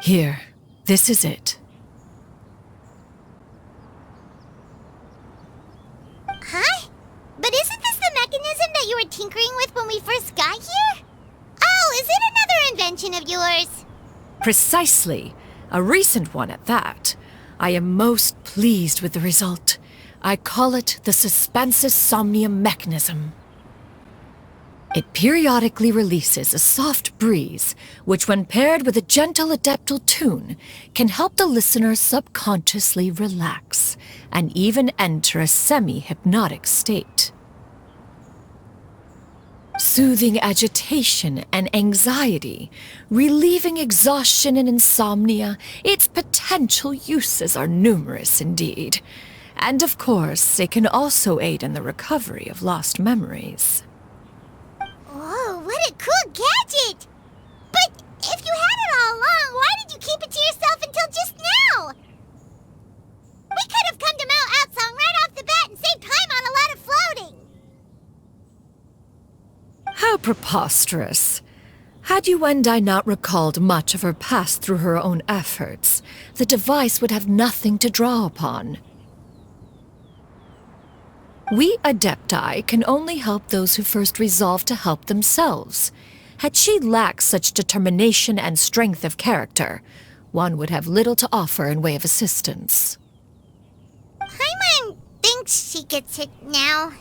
Here, this is it. Huh? But isn't this the mechanism that you were tinkering with when we first got here? Oh, is it another invention of yours? Precisely. A recent one at that. I am most pleased with the result. I call it the Suspensus Somnium mechanism. It periodically releases a soft breeze, which when paired with a gentle adeptal tune, can help the listener subconsciously relax and even enter a semi-hypnotic state. Soothing agitation and anxiety, relieving exhaustion and insomnia, its potential uses are numerous indeed. And of course, it can also aid in the recovery of lost memories. Whoa, what a cool gadget! But if you had it all along, why did you keep it to yourself until just now? We could have come to Mount Outsong right off the bat and saved time on a lot of floating. How preposterous. Had Yuendai not recalled much of her past through her own efforts, the device would have nothing to draw upon. We Adepti can only help those who first resolve to help themselves. Had she lacked such determination and strength of character, one would have little to offer in way of assistance. Paimon thinks she gets it now.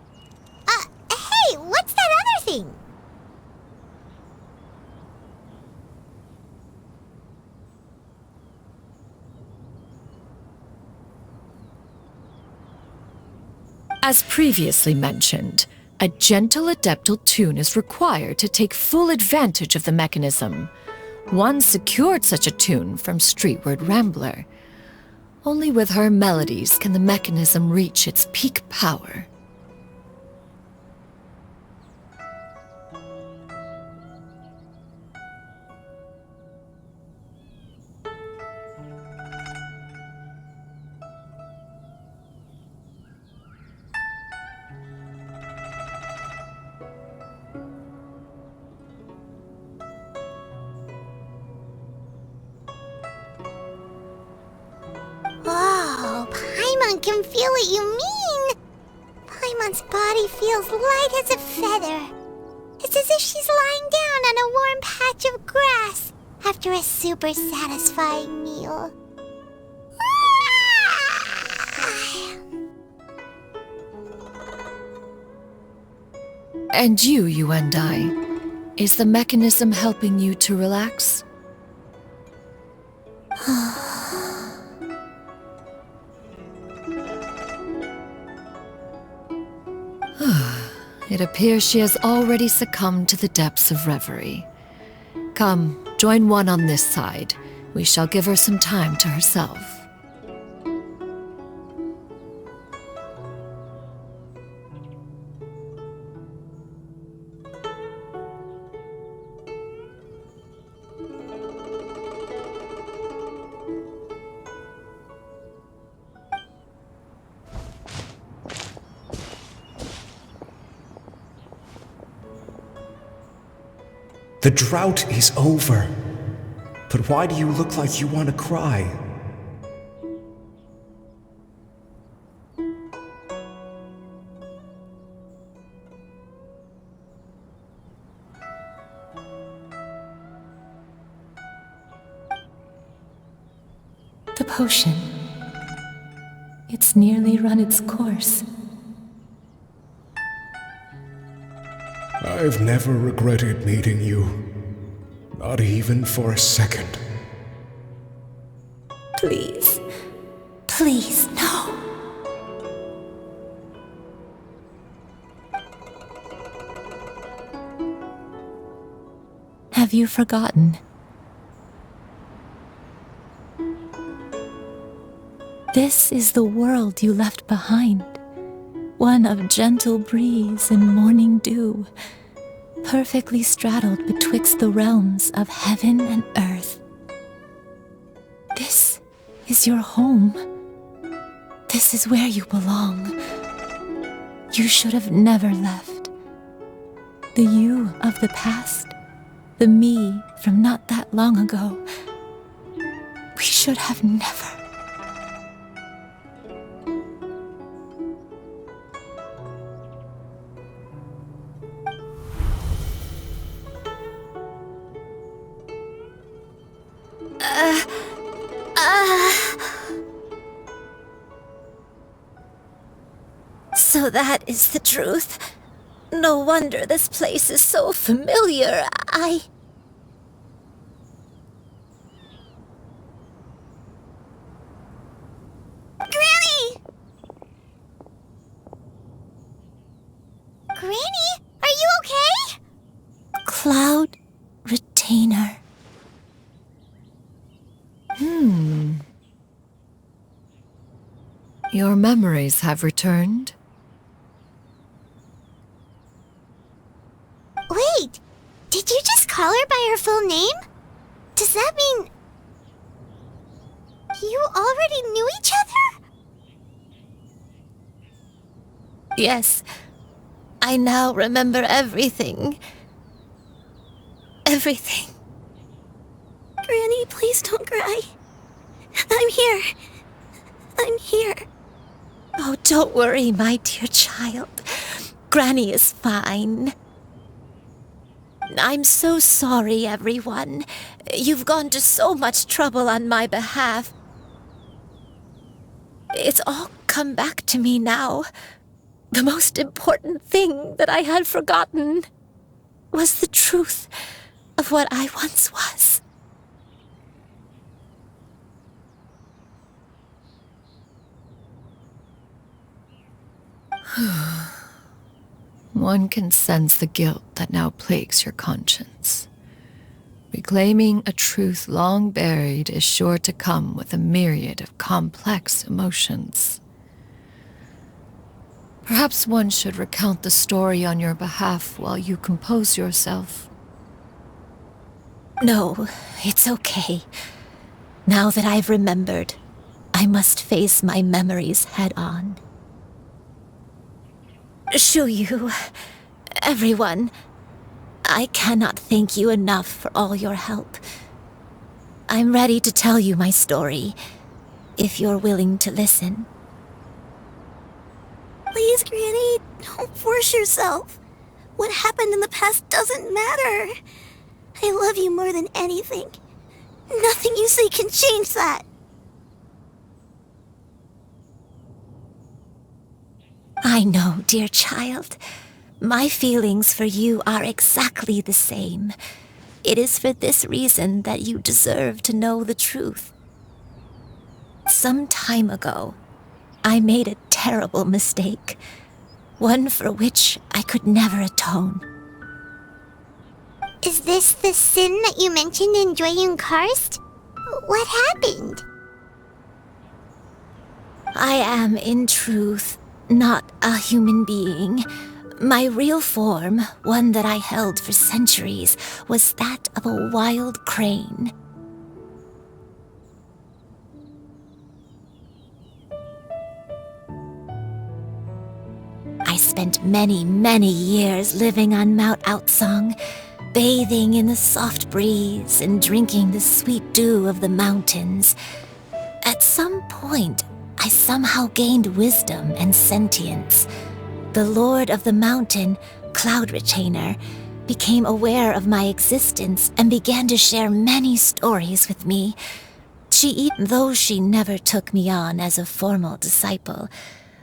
Hey, what's that other thing? As previously mentioned, a gentle adeptal tune is required to take full advantage of the mechanism. One secured such a tune from Streetward Rambler. Only with her melodies can the mechanism reach its peak power. Whoa, Paimon can feel what you mean. Paimon's body feels light as a feather. It's as if she's lying down on a warm patch of grass after a super satisfying meal. And you, Yuendai, is the mechanism helping you to relax? It appears she has already succumbed to the depths of reverie. Come, join one on this side. We shall give her some time to herself. The drought is over. But why do you look like you want to cry? The potion. It's nearly run its course. I've never regretted meeting you. Not even for a second. Please. Please, no. Have you forgotten? This is the world you left behind. One of gentle breeze and morning dew, perfectly straddled betwixt the realms of heaven and earth. This is your home. This is where you belong. You should have never left. The you of the past, the me from not that long ago, should have never. So that is the truth. No wonder this place is so familiar. Granny! Granny, are you okay? Cloud Retainer. Your memories have returned? Wait, did you just call her by her full name? Does that mean you already knew each other? Yes, I now remember everything. Everything. Granny, please don't cry. I'm here. I'm here. Oh, don't worry, my dear child. Granny is fine. I'm so sorry, everyone. You've gone to so much trouble on my behalf. It's all come back to me now. The most important thing that I had forgotten was the truth of what I once was. One can sense the guilt that now plagues your conscience. Reclaiming a truth long buried is sure to come with a myriad of complex emotions. Perhaps one should recount the story on your behalf while you compose yourself. No, it's okay. Now that I've remembered, I must face my memories head on. Shuyu, everyone, I cannot thank you enough for all your help. I'm ready to tell you my story, if you're willing to listen. Please, Granny, don't force yourself. What happened in the past doesn't matter. I love you more than anything. Nothing you say can change that. I know, dear child. My feelings for you are exactly the same. It is for this reason that you deserve to know the truth. Some time ago, I made a terrible mistake, one for which I could never atone. Is this the sin that you mentioned in Joyun Karst? What happened? I am, in truth, not a human being. My real form, one that I held for centuries, was that of a wild crane. I spent many, many years living on Mount Outsong, bathing in the soft breeze and drinking the sweet dew of the mountains. At some point, I somehow gained wisdom and sentience. The Lord of the Mountain, Cloud Retainer, became aware of my existence and began to share many stories with me. Though she never took me on as a formal disciple,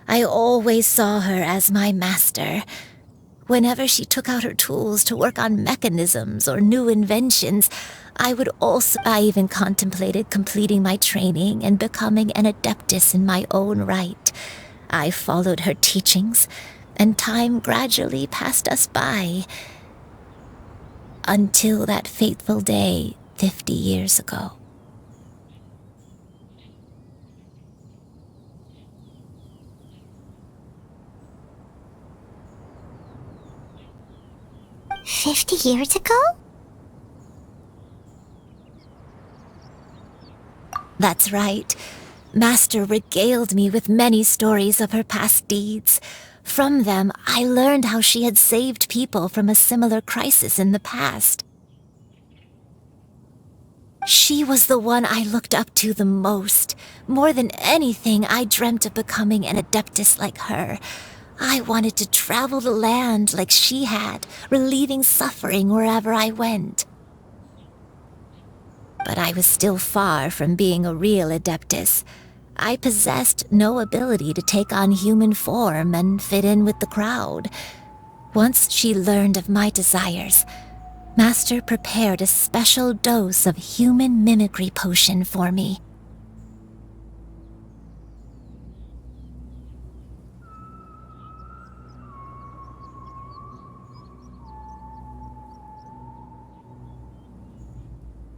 I always saw her as my master. Whenever she took out her tools to work on mechanisms or new inventions, I even contemplated completing my training and becoming an adeptus in my own right. I followed her teachings, and time gradually passed us by. Until that fateful day 50 years ago. "50 years ago?" That's right. Master regaled me with many stories of her past deeds. From them, I learned how she had saved people from a similar crisis in the past. She was the one I looked up to the most. More than anything, I dreamt of becoming an adeptus like her. I wanted to travel the land like she had, relieving suffering wherever I went. But I was still far from being a real adeptus. I possessed no ability to take on human form and fit in with the crowd. Once she learned of my desires, Master prepared a special dose of human mimicry potion for me.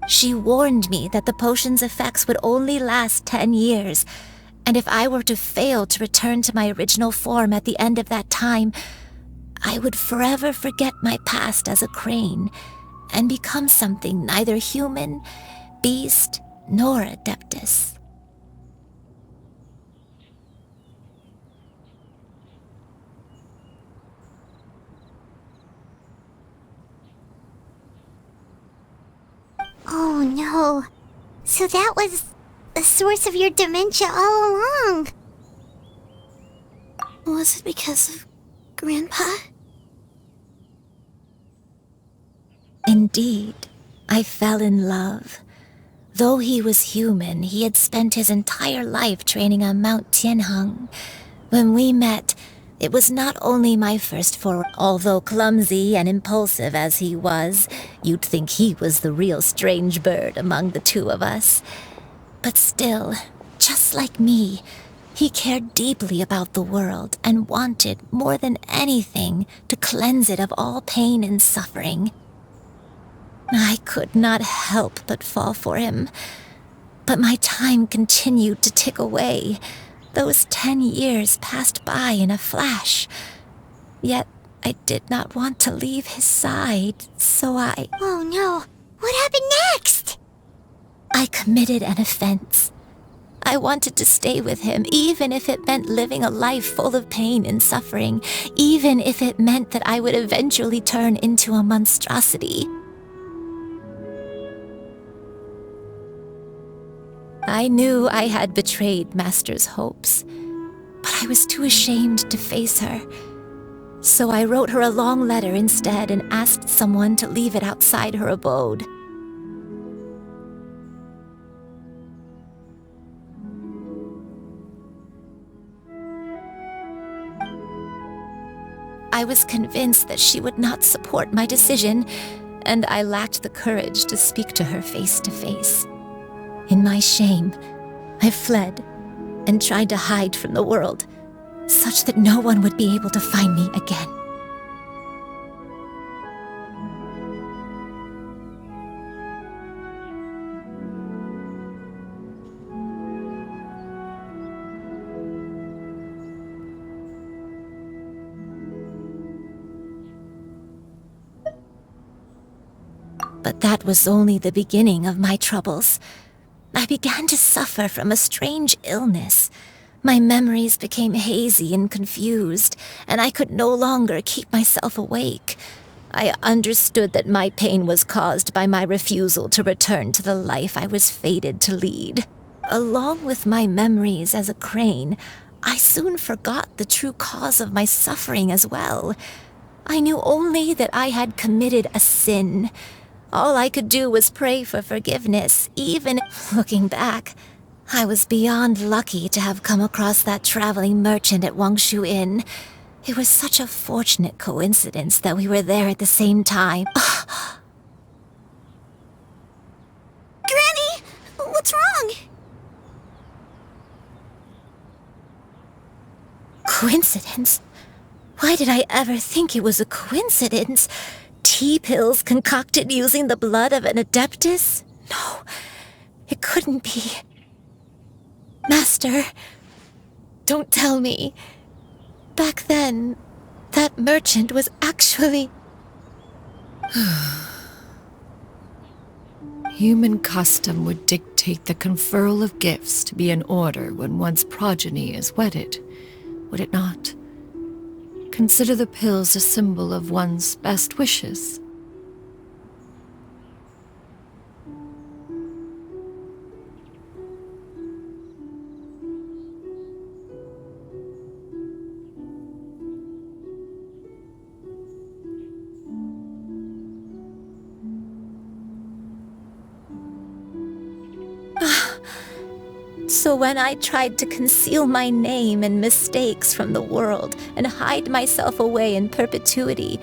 She warned me that the potion's effects would only last 10 years, and if I were to fail to return to my original form at the end of that time, I would forever forget my past as a crane and become something neither human, beast, nor adeptus. Oh no. So that was the source of your dementia all along. Was it because of Grandpa? Indeed, I fell in love. Though he was human, he had spent his entire life training on Mount Tianheng. When we met, it was not only my first foray. Although clumsy and impulsive as he was, you'd think he was the real strange bird among the two of us. But still, just like me, he cared deeply about the world and wanted, more than anything, to cleanse it of all pain and suffering. I could not help but fall for him. But my time continued to tick away. Those 10 years passed by in a flash. Yet I did not want to leave his side, so I... Oh no. What happened next? I committed an offense. I wanted to stay with him, even if it meant living a life full of pain and suffering, even if it meant that I would eventually turn into a monstrosity. I knew I had betrayed Master's hopes, but I was too ashamed to face her. So I wrote her a long letter instead and asked someone to leave it outside her abode. I was convinced that she would not support my decision, and I lacked the courage to speak to her face to face. In my shame, I fled and tried to hide from the world, such that no one would be able to find me again. But that was only the beginning of my troubles. I began to suffer from a strange illness. My memories became hazy and confused, and I could no longer keep myself awake. I understood that my pain was caused by my refusal to return to the life I was fated to lead. Along with my memories as a crane, I soon forgot the true cause of my suffering as well. I knew only that I had committed a sin. All I could do was pray for forgiveness. Even looking back, I was beyond lucky to have come across that traveling merchant at Wangshu Inn. It was such a fortunate coincidence that we were there at the same time. Granny, what's wrong? Coincidence? Why did I ever think it was a coincidence? Tea pills concocted using the blood of an adeptus? No, it couldn't be. Master, don't tell me. Back then, that merchant was actually... Human custom would dictate the conferral of gifts to be in order when one's progeny is wedded, would it not? Consider the pills a symbol of one's best wishes. So when I tried to conceal my name and mistakes from the world and hide myself away in perpetuity,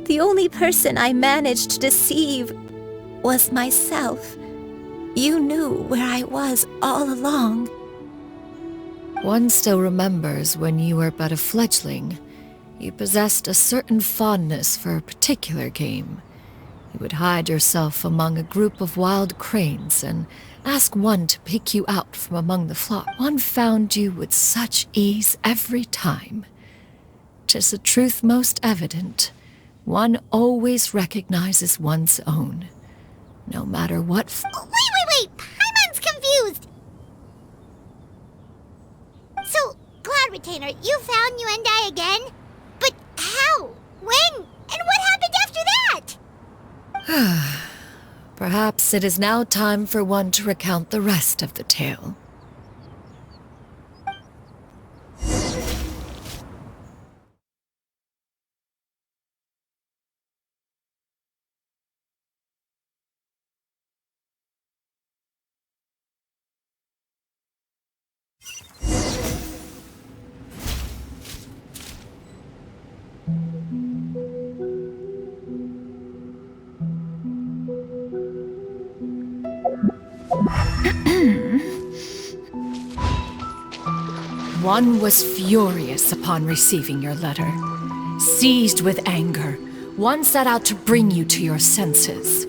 the only person I managed to deceive was myself. You knew where I was all along. One still remembers when you were but a fledgling. You possessed a certain fondness for a particular game. You would hide yourself among a group of wild cranes and ask one to pick you out from among the flock. One found you with such ease every time. 'Tis a truth most evident. One always recognizes one's own, no matter what. Wait! Paimon's confused! So, Cloud Retainer, you found Yuendai again? But how? When? And what happened after that? Perhaps it is now time for one to recount the rest of the tale. One was furious upon receiving your letter. Seized with anger, one set out to bring you to your senses.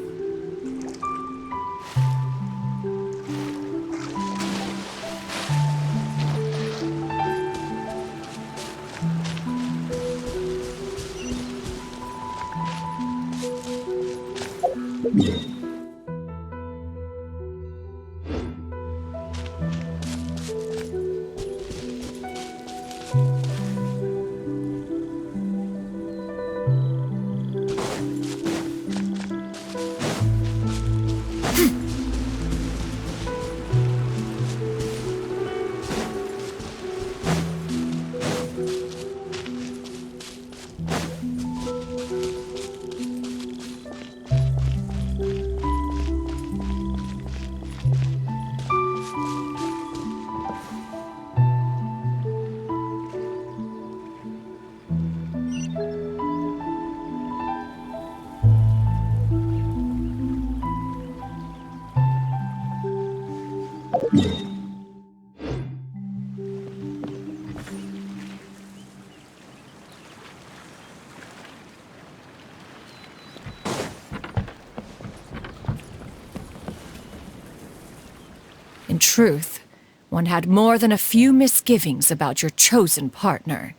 In truth, one had more than a few misgivings about your chosen partner.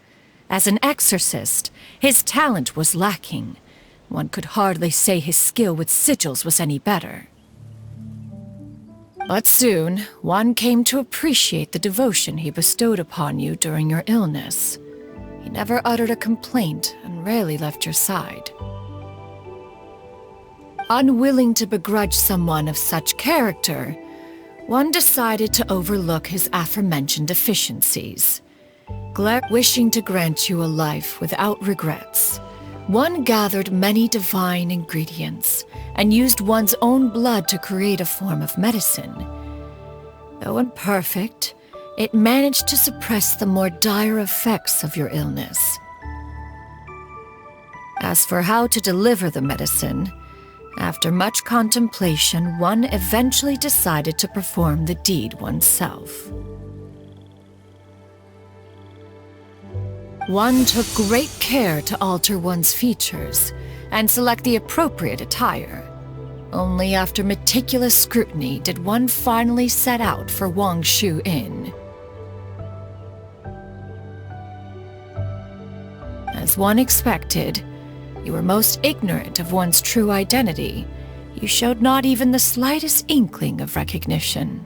As an exorcist, his talent was lacking. One could hardly say his skill with sigils was any better. But soon, one came to appreciate the devotion he bestowed upon you during your illness. He never uttered a complaint and rarely left your side. Unwilling to begrudge someone of such character, one decided to overlook his aforementioned deficiencies. Wishing to grant you a life without regrets, one gathered many divine ingredients and used one's own blood to create a form of medicine. Though imperfect, it managed to suppress the more dire effects of your illness. As for how to deliver the medicine, after much contemplation, one eventually decided to perform the deed oneself. One took great care to alter one's features and select the appropriate attire. Only after meticulous scrutiny did one finally set out for Wangshu Inn. As one expected, you were most ignorant of one's true identity. You showed not even the slightest inkling of recognition.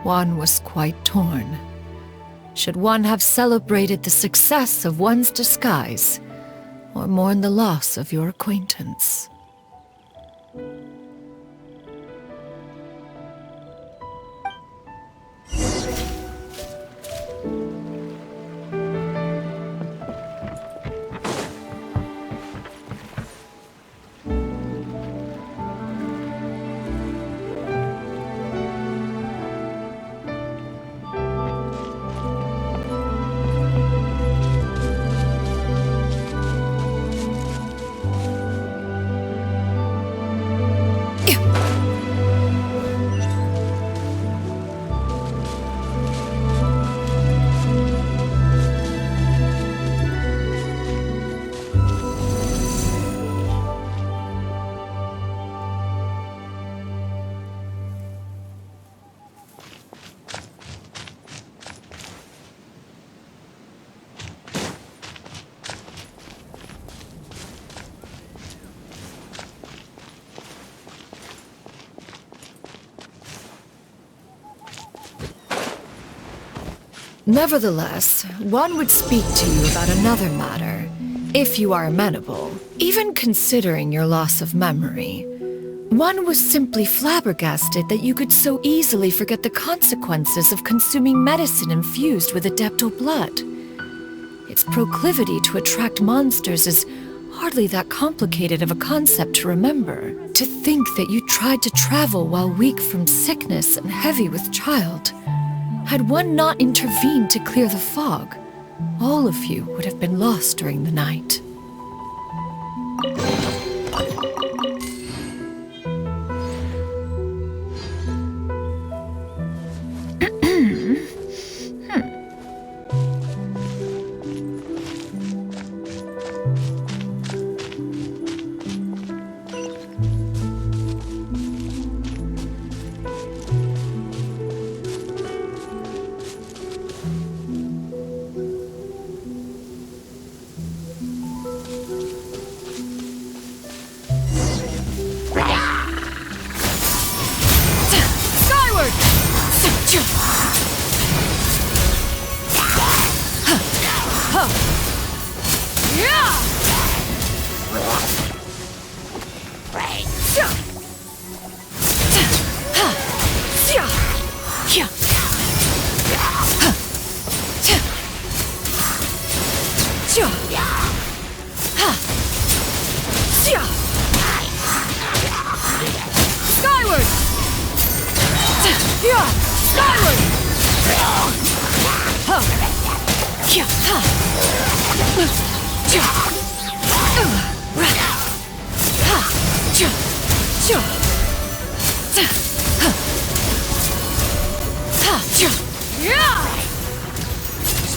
One was quite torn. Should one have celebrated the success of one's disguise, or mourn the loss of your acquaintance? Nevertheless, one would speak to you about another matter, if you are amenable. Even considering your loss of memory, one was simply flabbergasted that you could so easily forget the consequences of consuming medicine infused with adeptal blood. Its proclivity to attract monsters is hardly that complicated of a concept to remember. To think that you tried to travel while weak from sickness and heavy with child. Had one not intervened to clear the fog, all of you would have been lost during the night.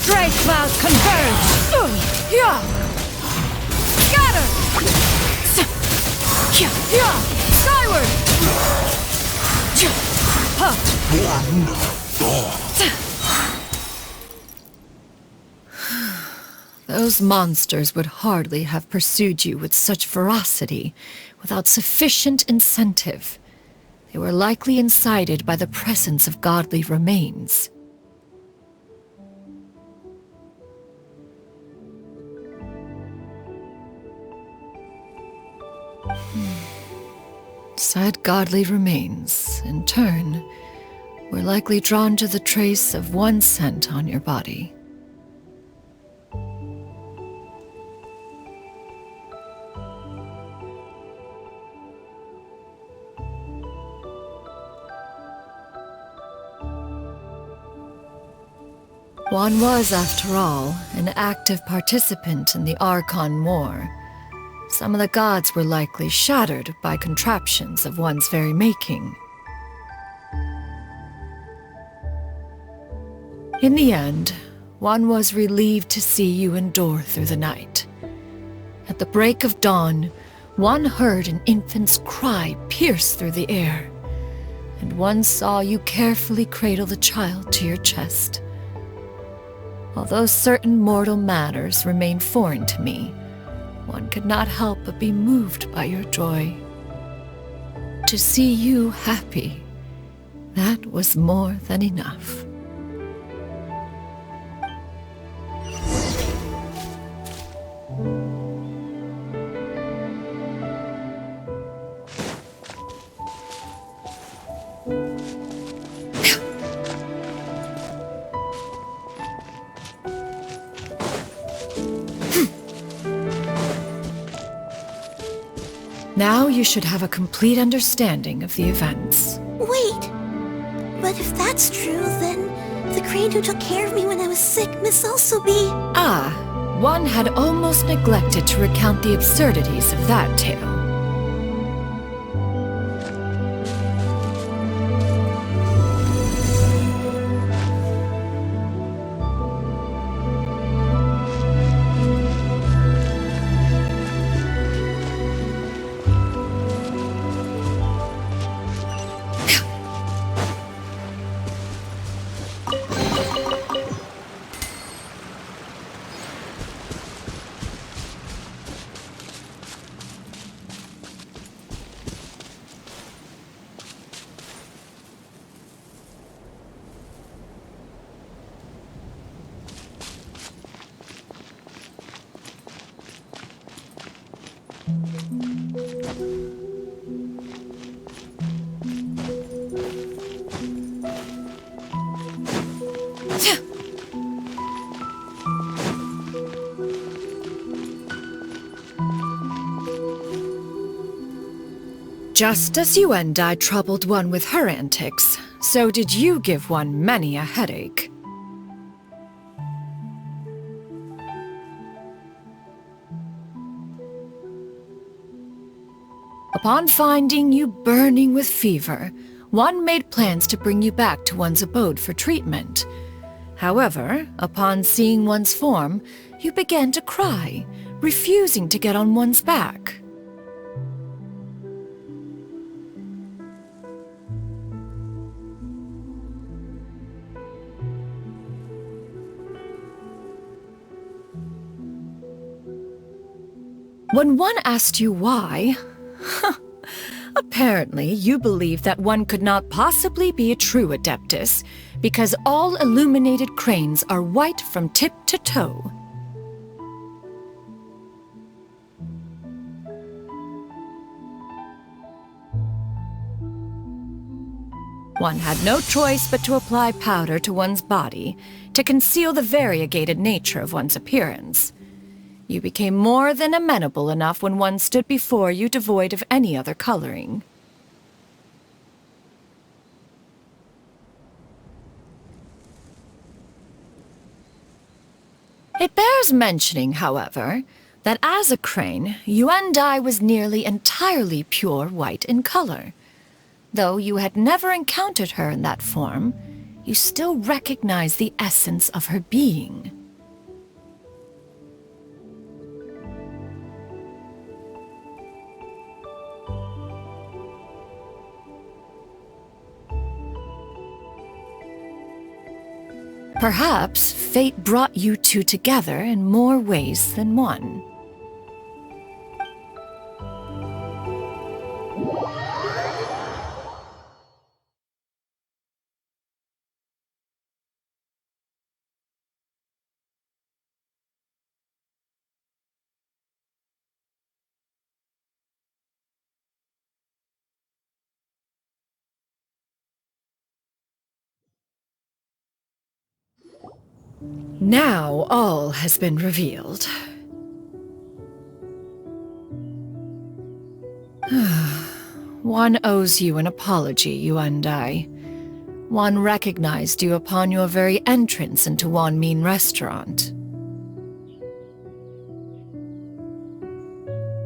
Stray clouds converge! Scatter! Skyward! Those monsters would hardly have pursued you with such ferocity without sufficient incentive. They were likely incited by the presence of godly remains. Said godly remains, in turn, were likely drawn to the trace of one scent on your body. One was, after all, an active participant in the Archon War. Some of the gods were likely shattered by contraptions of one's very making. In the end, one was relieved to see you endure through the night. At the break of dawn, one heard an infant's cry pierce through the air, and one saw you carefully cradle the child to your chest. Although certain mortal matters remain foreign to me, one could not help but be moved by your joy. To see you happy, that was more than enough. Now you should have a complete understanding of the events. Wait, but if that's true, then the crane who took care of me when I was sick must also be... Ah, one had almost neglected to recount the absurdities of that tale. Just as you and I troubled one with her antics, so did you give one many a headache. Upon finding you burning with fever, one made plans to bring you back to one's abode for treatment. However, upon seeing one's form, you began to cry, refusing to get on one's back. When one asked you why, apparently you believed that one could not possibly be a true Adeptus because all illuminated cranes are white from tip to toe. One had no choice but to apply powder to one's body to conceal the variegated nature of one's appearance. You became more than amenable enough when one stood before you devoid of any other coloring. It bears mentioning, however, that as a crane, Yuandai was nearly entirely pure white in color. Though you had never encountered her in that form, you still recognized the essence of her being. Perhaps fate brought you two together in more ways than one. Now all has been revealed. One owes you an apology, you and I. One recognized you upon your very entrance into Wanmin restaurant.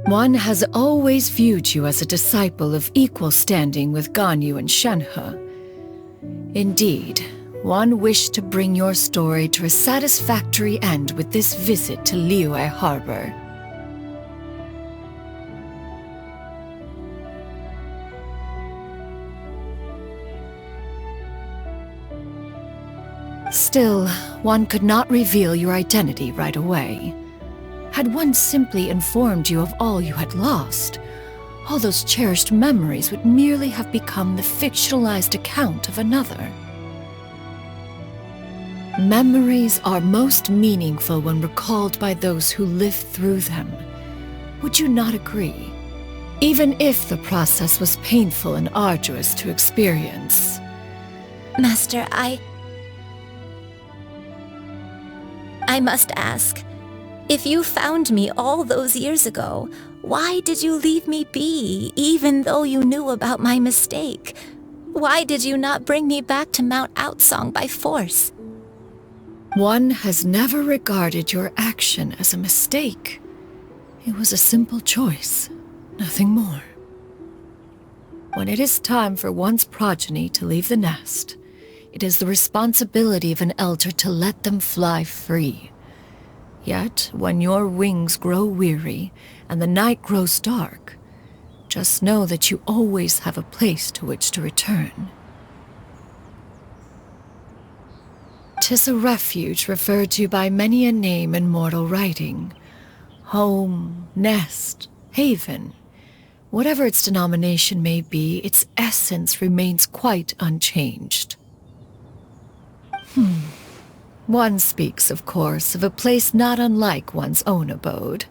One has always viewed you as a disciple of equal standing with Ganyu and Shenhe. Indeed, one wished to bring your story to a satisfactory end with this visit to Liyue Harbor. Still, one could not reveal your identity right away. Had one simply informed you of all you had lost, all those cherished memories would merely have become the fictionalized account of another. Memories are most meaningful when recalled by those who lived through them. Would you not agree? Even if the process was painful and arduous to experience. Master, I must ask, if you found me all those years ago, why did you leave me be, even though you knew about my mistake? Why did you not bring me back to Mount Outsong by force? One has never regarded your action as a mistake. It was a simple choice, nothing more. When it is time for one's progeny to leave the nest, it is the responsibility of an elder to let them fly free. Yet, when your wings grow weary and the night grows dark, just know that you always have a place to which to return. 'Tis a refuge referred to by many a name in mortal writing. Home, nest, haven. Whatever its denomination may be, its essence remains quite unchanged. One speaks, of course, of a place not unlike one's own abode.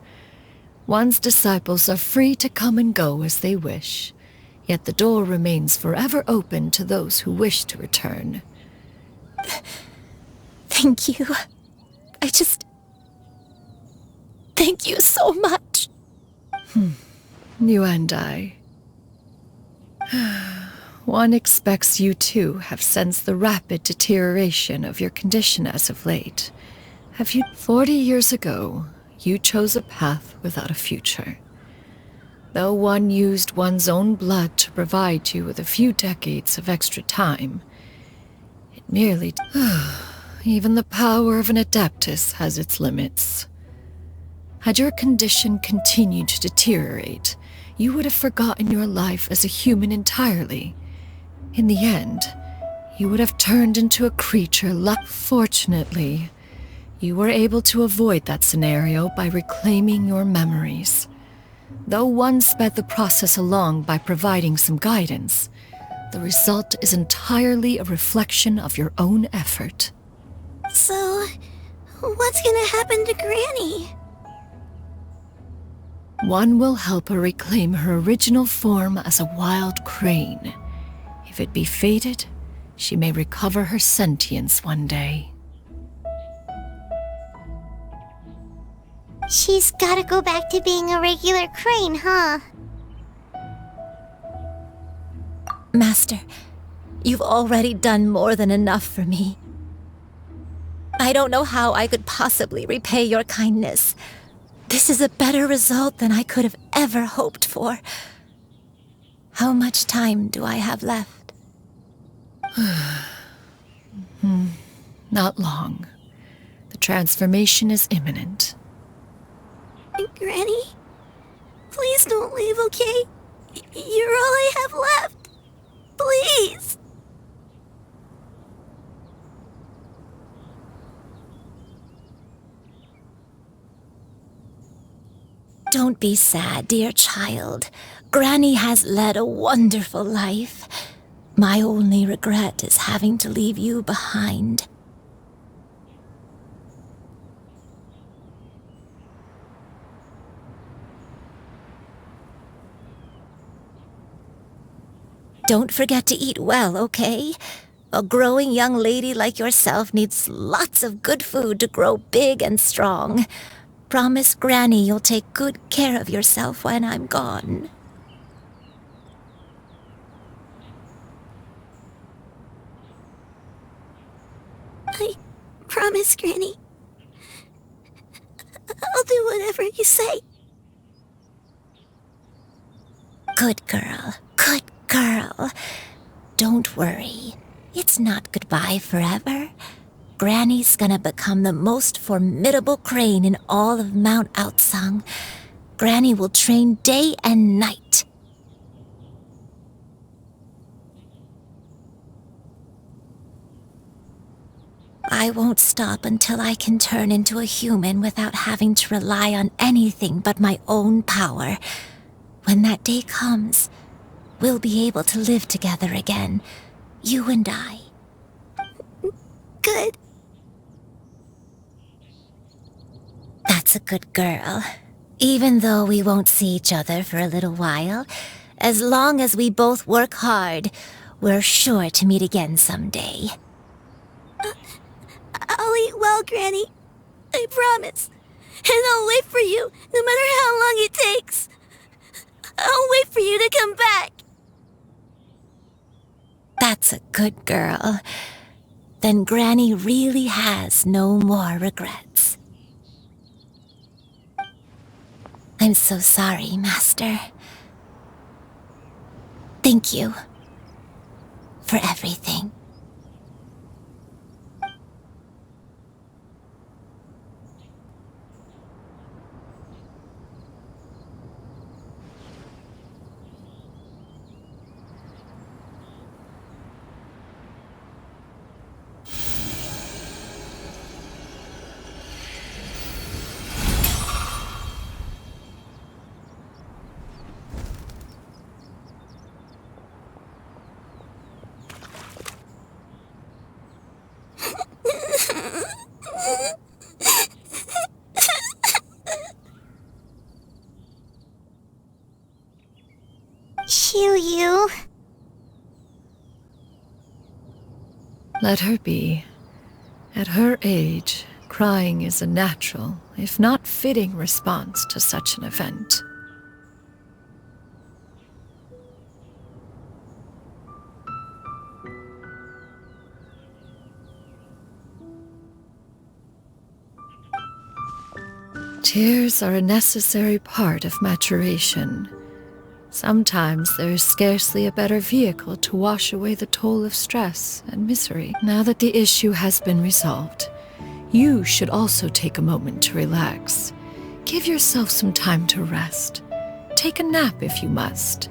One's disciples are free to come and go as they wish, yet the door remains forever open to those who wish to return. Thank you. Thank you so much. You and I. One expects you too have sensed the rapid deterioration of your condition as of late. 40 years ago, you chose a path without a future. Though one used one's own blood to provide you with a few decades of extra time, it merely... Even the power of an adeptus has its limits. Had your condition continued to deteriorate, you would have forgotten your life as a human entirely. In the end, you would have turned into a creature. Fortunately, you were able to avoid that scenario by reclaiming your memories. Though one sped the process along by providing some guidance, the result is entirely a reflection of your own effort. So, what's gonna happen to Granny? One will help her reclaim her original form as a wild crane. If it be fated, she may recover her sentience one day. She's gotta go back to being a regular crane, huh? Master, you've already done more than enough for me. I don't know how I could possibly repay your kindness. This is a better result than I could have ever hoped for. How much time do I have left? Not long. The transformation is imminent. Granny? Please don't leave, okay? You're all I have left. Please! Don't be sad, dear child. Granny has led a wonderful life. My only regret is having to leave you behind. Don't forget to eat well, okay? A growing young lady like yourself needs lots of good food to grow big and strong. Promise Granny you'll take good care of yourself when I'm gone. I promise, Granny. I'll do whatever you say. Good girl, good girl. Don't worry. It's not goodbye forever. Granny's gonna become the most formidable crane in all of Mount Outsung. Granny will train day and night. I won't stop until I can turn into a human without having to rely on anything but my own power. When that day comes, we'll be able to live together again, you and I. Good. That's a good girl. Even though we won't see each other for a little while, as long as we both work hard, we're sure to meet again someday. I'll eat well, Granny. I promise. And I'll wait for you, no matter how long it takes. I'll wait for you to come back. That's a good girl. Then Granny really has no more regrets. I'm so sorry, Master. Thank you for everything. you. Let her be. At her age, crying is a natural, if not fitting, response to such an event. Tears are a necessary part of maturation. Sometimes there is scarcely a better vehicle to wash away the toll of stress and misery. Now that the issue has been resolved, you should also take a moment to relax. Give yourself some time to rest. Take a nap if you must.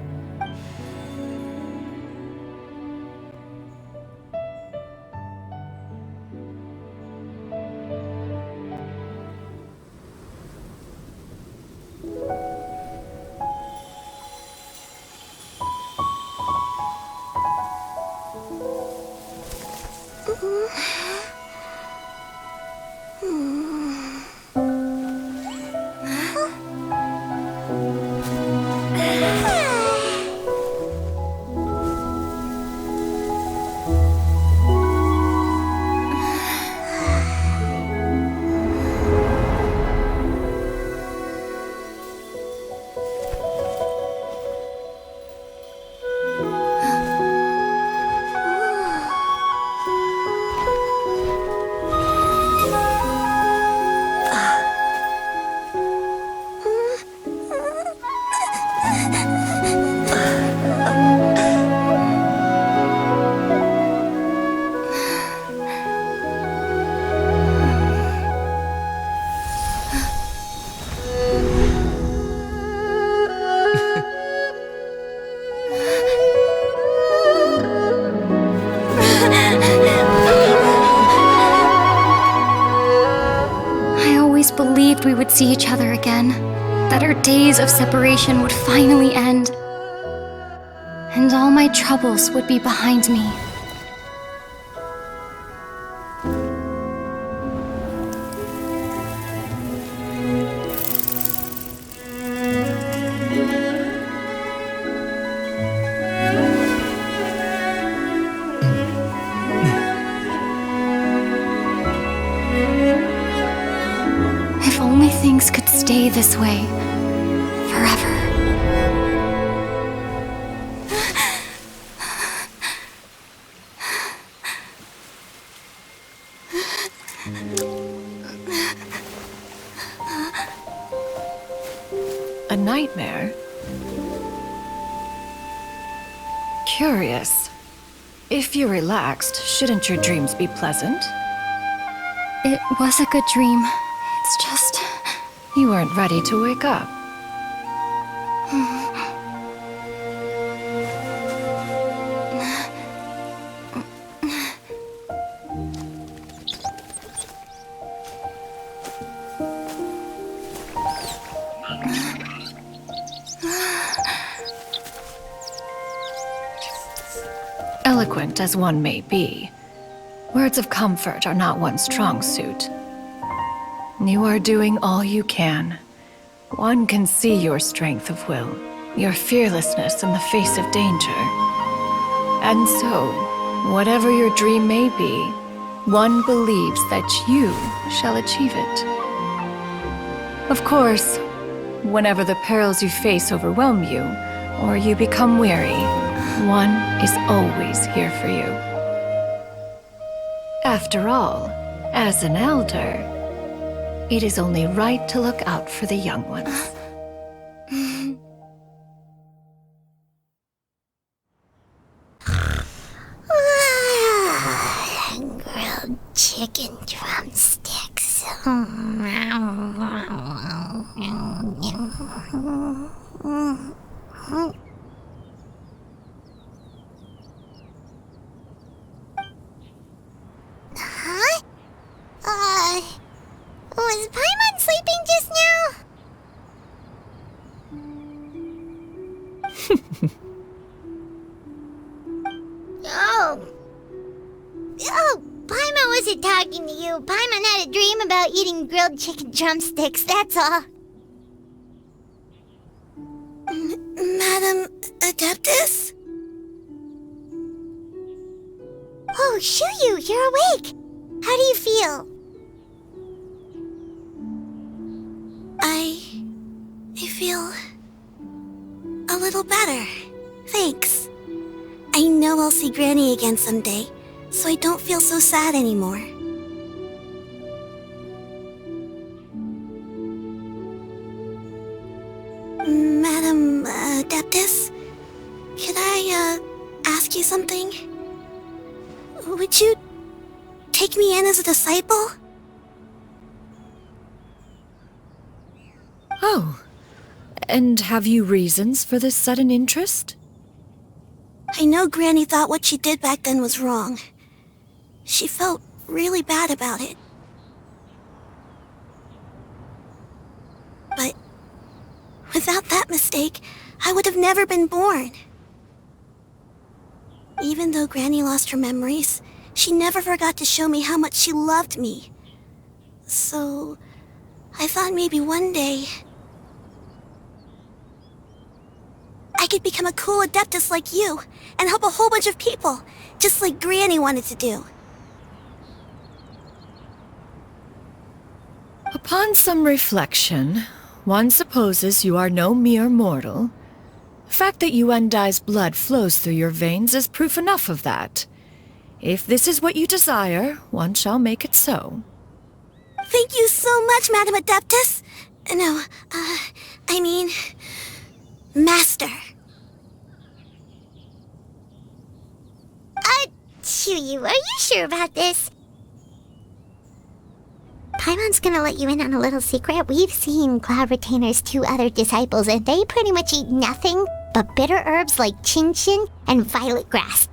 Believed we would see each other again, that our days of separation would finally end, and all my troubles would be behind me. Things could stay this way forever. A nightmare? Curious. If you're relaxed, shouldn't your dreams be pleasant? It was a good dream. It's just... You weren't ready to wake up. Eloquent as one may be, words of comfort are not one's strong suit. You are doing all you can. One can see your strength of will, your fearlessness in the face of danger. And so, whatever your dream may be, one believes that you shall achieve it. Of course, whenever the perils you face overwhelm you, or you become weary, one is always here for you. After all, as an elder, it is only right to look out for the young ones. Grilled chicken drumsticks. Was Paimon sleeping just now? Oh, Paimon wasn't talking to you. Paimon had a dream about eating grilled chicken drumsticks, that's all. Madam, Adeptus? Oh, Shuyu, you're awake! How do you feel? I feel a little better. Thanks. I know I'll see Granny again someday, so I don't feel so sad anymore. Madam Adeptus, could I ask you something? Would you take me in as a disciple? Oh, and have you reasons for this sudden interest? I know Granny thought what she did back then was wrong. She felt really bad about it. But without that mistake, I would have never been born. Even though Granny lost her memories, she never forgot to show me how much she loved me. So, I thought maybe one day I could become a cool Adeptus like you and help a whole bunch of people, just like Granny wanted to do. Upon some reflection, one supposes you are no mere mortal. The fact that Yuendai's blood flows through your veins is proof enough of that. If this is what you desire, one shall make it so. Thank you so much, Madam Adeptus. No, I mean, Master. Chuyu, are you sure about this? Paimon's gonna let you in on a little secret. We've seen Cloud Retainer's 2 other disciples, and they pretty much eat nothing but bitter herbs like chin-chin and violet grass.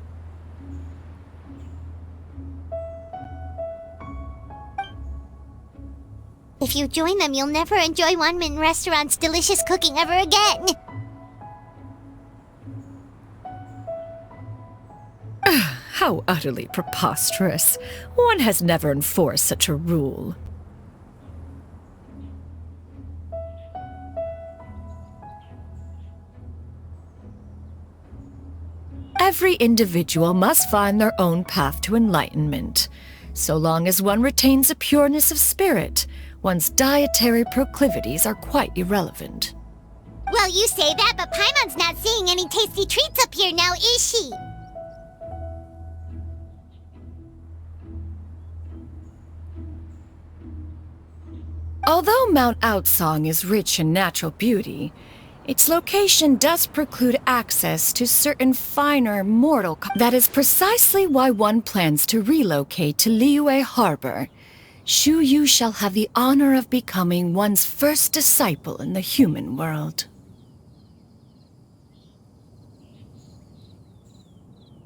If you join them, you'll never enjoy Wanmin Restaurant's delicious cooking ever again. How utterly preposterous. One has never enforced such a rule. Every individual must find their own path to enlightenment. So long as one retains a pureness of spirit, one's dietary proclivities are quite irrelevant. Well, you say that, but Paimon's not seeing any tasty treats up here now, is she? Although Mount Outsong is rich in natural beauty, its location does preclude access to certain finer mortal. That is precisely why one plans to relocate to Liyue Harbor. Shu Yu shall have the honor of becoming one's first disciple in the human world.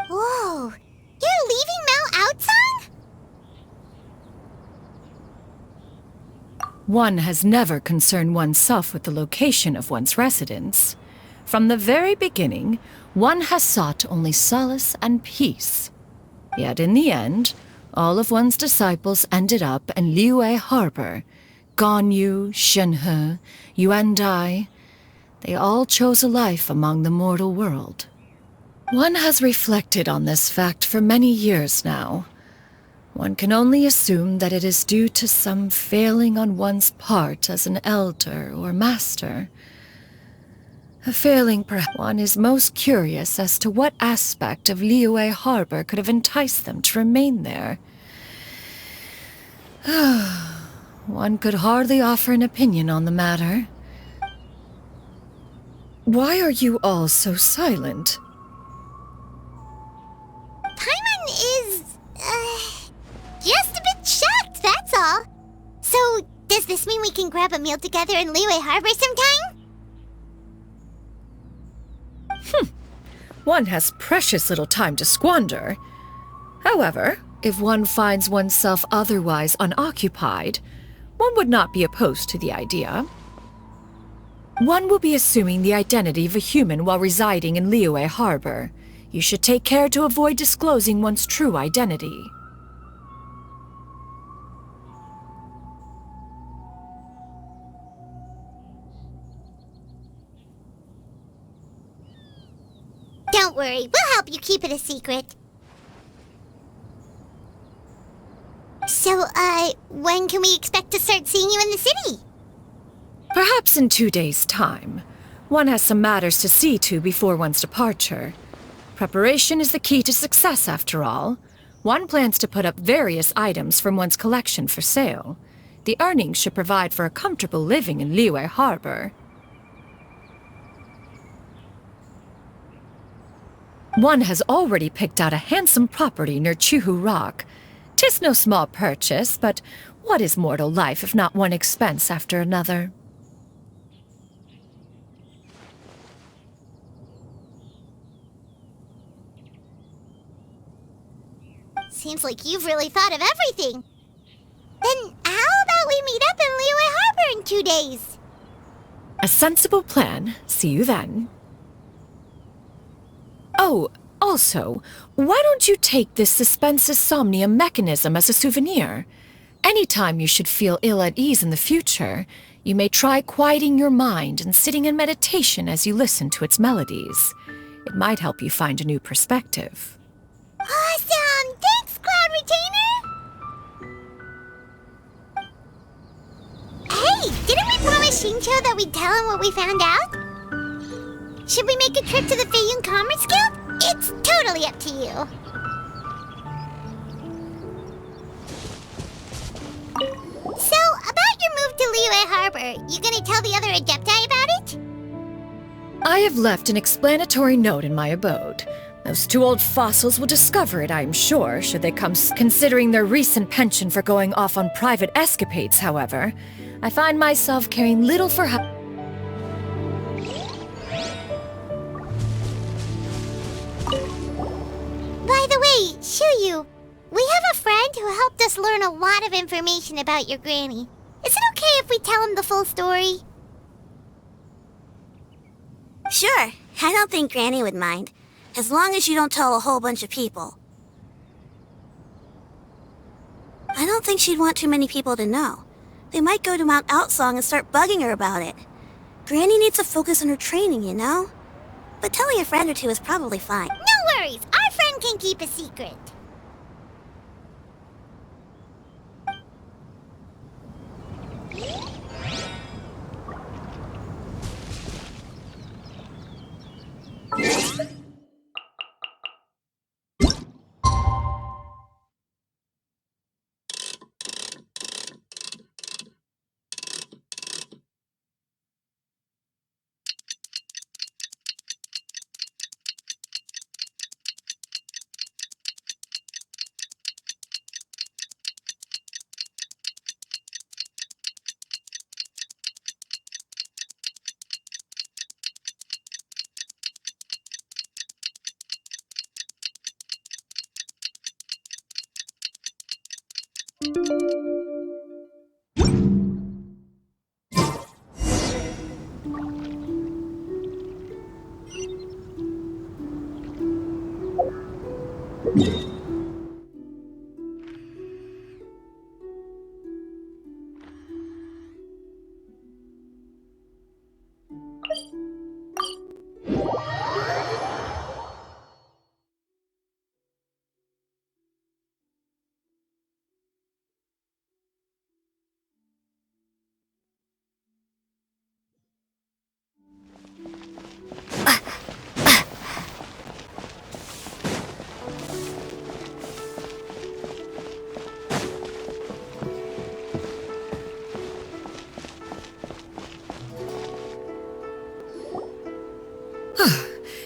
Whoa! You're leaving Mount Outsong? One has never concerned oneself with the location of one's residence. From the very beginning, one has sought only solace and peace. Yet in the end, all of one's disciples ended up in Liyue Harbor. Ganyu, Shenhe, Yuandai. They all chose a life among the mortal world. One has reflected on this fact for many years now. One can only assume that it is due to some failing on one's part as an elder or master. A failing perhaps. One is most curious as to what aspect of Liyue Harbor could have enticed them to remain there. One could hardly offer an opinion on the matter. Why are you all so silent? Paimon is, just a bit shocked, that's all. So, does this mean we can grab a meal together in Liyue Harbor sometime? One has precious little time to squander. However, if one finds oneself otherwise unoccupied, one would not be opposed to the idea. One will be assuming the identity of a human while residing in Liyue Harbor. You should take care to avoid disclosing one's true identity. worry. We'll help you keep it a secret. So, when can we expect to start seeing you in the city? Perhaps in 2 days' time. One has some matters to see to before one's departure. Preparation is the key to success, after all. One plans to put up various items from one's collection for sale. The earnings should provide for a comfortable living in Liyue Harbor. One has already picked out a handsome property near Chuhu Rock. 'Tis no small purchase, but what is mortal life if not one expense after another? Seems like you've really thought of everything. Then how about we meet up in Liyue Harbor in 2 days? A sensible plan. See you then. Oh, also, why don't you take this suspensus somnia mechanism as a souvenir? Anytime you should feel ill at ease in the future, you may try quieting your mind and sitting in meditation as you listen to its melodies. It might help you find a new perspective. Awesome! Thanks, Cloud Retainer! Hey, didn't we promise Shincho that we'd tell him what we found out? Should we make a trip to the Feiyun Commerce Guild? It's totally up to you. So, about your move to Liyue Harbor, you gonna tell the other Adepti about it? I have left an explanatory note in my abode. Those 2 old fossils will discover it, I am sure, should they come considering their recent penchant for going off on private escapades, however. I find myself caring little for how... By the way, Shuyu, we have a friend who helped us learn a lot of information about your granny. Is it okay if we tell him the full story? Sure, I don't think Granny would mind. As long as you don't tell a whole bunch of people. I don't think she'd want too many people to know. They might go to Mount Outsong and start bugging her about it. Granny needs to focus on her training, you know? But telling a friend or two is probably fine. No worries, our friend can keep a secret.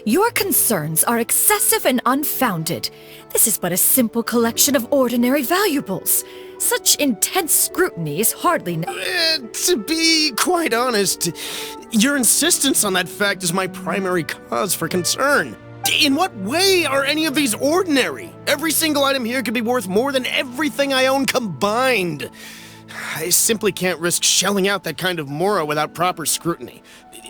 Your concerns are excessive and unfounded. This is but a simple collection of ordinary valuables. Such intense scrutiny is hardly... To be quite honest, your insistence on that fact is my primary cause for concern. In what way are any of these ordinary? Every single item here could be worth more than everything I own combined. I simply can't risk shelling out that kind of mora without proper scrutiny.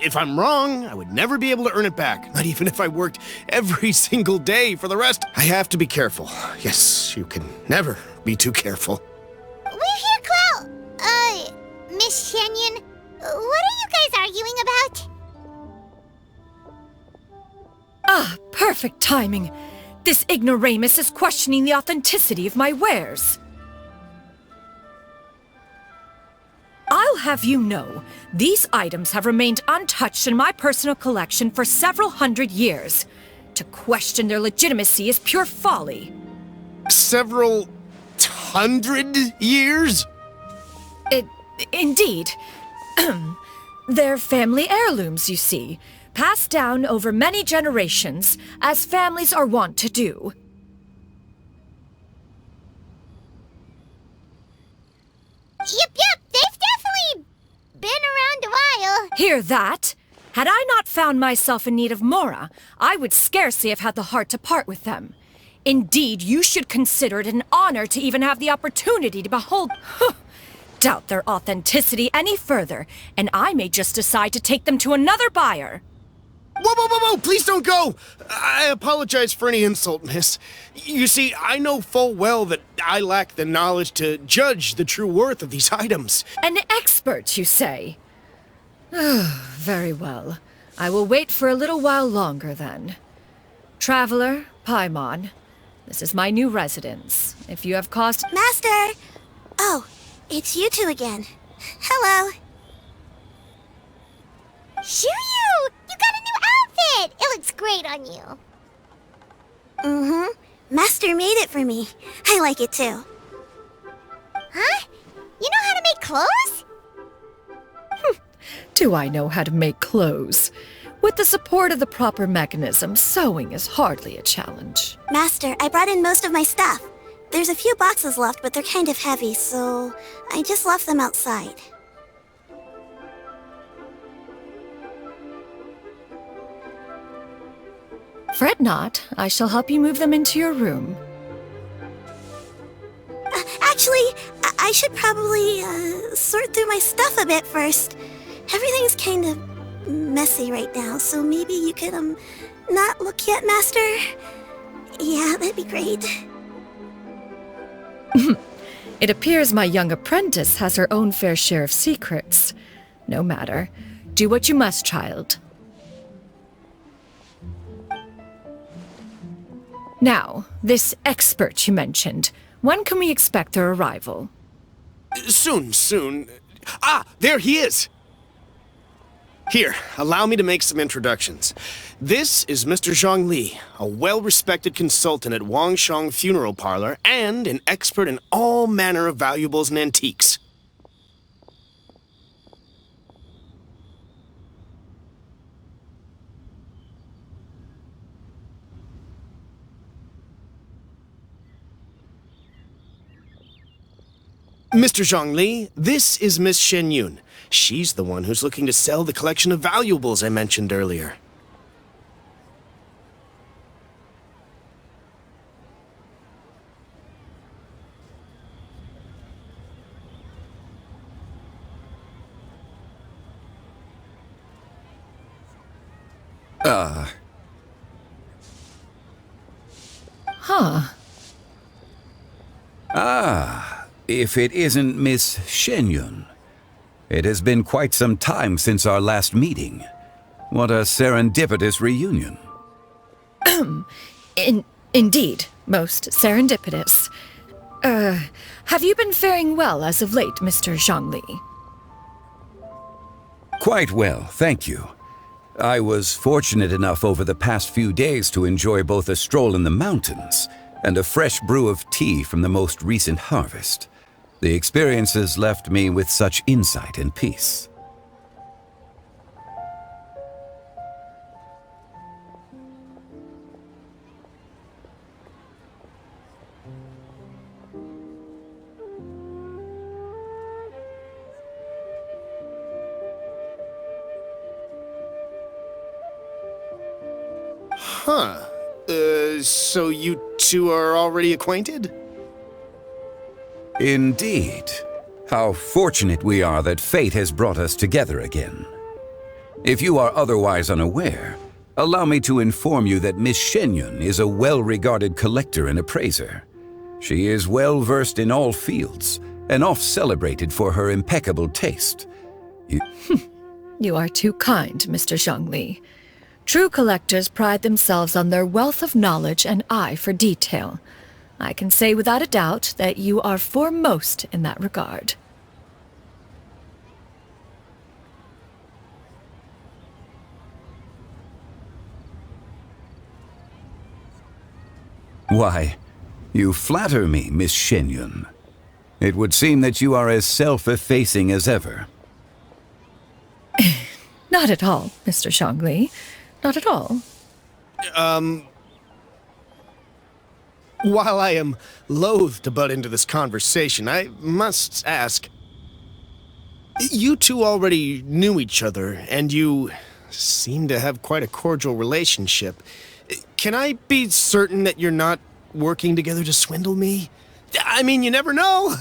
If I'm wrong, I would never be able to earn it back, not even if I worked every single day for the rest. I have to be careful. Yes, you can never be too careful. We're here, Cloud. Miss Shenyan, what are you guys arguing about? Ah, perfect. perfect timing. This ignoramus is questioning the authenticity of my wares. I'll have you know, these items have remained untouched in my personal collection for several hundred years. To question their legitimacy is pure folly. Several hundred years? Indeed. They're family heirlooms, you see, passed down over many generations, as families are wont to do. Yep, they've definitely been around a while. Hear that? Had I not found myself in need of Mora, I would scarcely have had the heart to part with them. Indeed, you should consider it an honor to even have the opportunity to behold... Doubt their authenticity any further, and I may just decide to take them to another buyer. Whoa, please don't go! I apologize for any insult, miss. You see, I know full well that I lack the knowledge to judge the true worth of these items. An expert, you say? Very well. I will wait for a little while longer, then. Traveler, Paimon, this is my new residence. If you have caused... Master! Oh, it's you two again. Hello. Shiryu! You got a new outfit! It looks great on you. Mm-hmm. Master made it for me. I like it too. Huh? You know how to make clothes? Do I know how to make clothes? With the support of the proper mechanism, sewing is hardly a challenge. Master, I brought in most of my stuff. There's a few boxes left, but they're kind of heavy, so I just left them outside. Fret not. I shall help you move them into your room. Actually, I should probably sort through my stuff a bit first. Everything's kind of messy right now, so maybe you could, not look yet, Master? Yeah, that'd be great. It appears my young apprentice has her own fair share of secrets. No matter. Do what you must, child. Now, this expert you mentioned, when can we expect their arrival? Soon. Ah, there he is! Here, allow me to make some introductions. This is Mr. Zhongli, a well-respected consultant at Wangshang Funeral Parlor and an expert in all manner of valuables and antiques. Mr. Zhongli, this is Miss Shen Yun. She's the one who's looking to sell the collection of valuables I mentioned earlier. If it isn't Miss Shenyun. It has been quite some time since our last meeting. What a serendipitous reunion. Indeed, most serendipitous. Have you been faring well as of late, Mr. Zhongli? Quite well, thank you. I was fortunate enough over the past few days to enjoy both a stroll in the mountains and a fresh brew of tea from the most recent harvest. The experiences left me with such insight and peace. Huh. So you two are already acquainted? Indeed. How fortunate we are that fate has brought us together again. If you are otherwise unaware, allow me to inform you that Miss Shenyun is a well-regarded collector and appraiser. She is well-versed in all fields, and oft-celebrated for her impeccable taste. You are too kind, Mr. Zhongli. True collectors pride themselves on their wealth of knowledge and eye for detail. I can say without a doubt that you are foremost in that regard. Why, you flatter me, Miss Shenyun. It would seem that you are as self-effacing as ever. Not at all, Mr. Zhongli. Not at all. While I am loath to butt into this conversation, I must ask, you two already knew each other, and you seem to have quite a cordial relationship. Can I be certain that you're not working together to swindle me? I mean, you never know.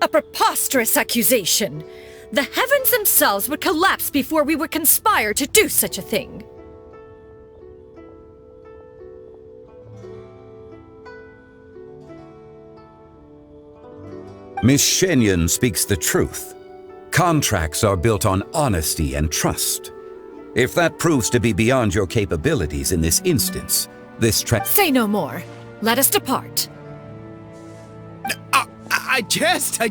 A preposterous accusation! The heavens themselves would collapse before we would conspire to do such a thing. Miss Shenyun speaks the truth. Contracts are built on honesty and trust. If that proves to be beyond your capabilities in this instance, Say no more. Let us depart. I jest.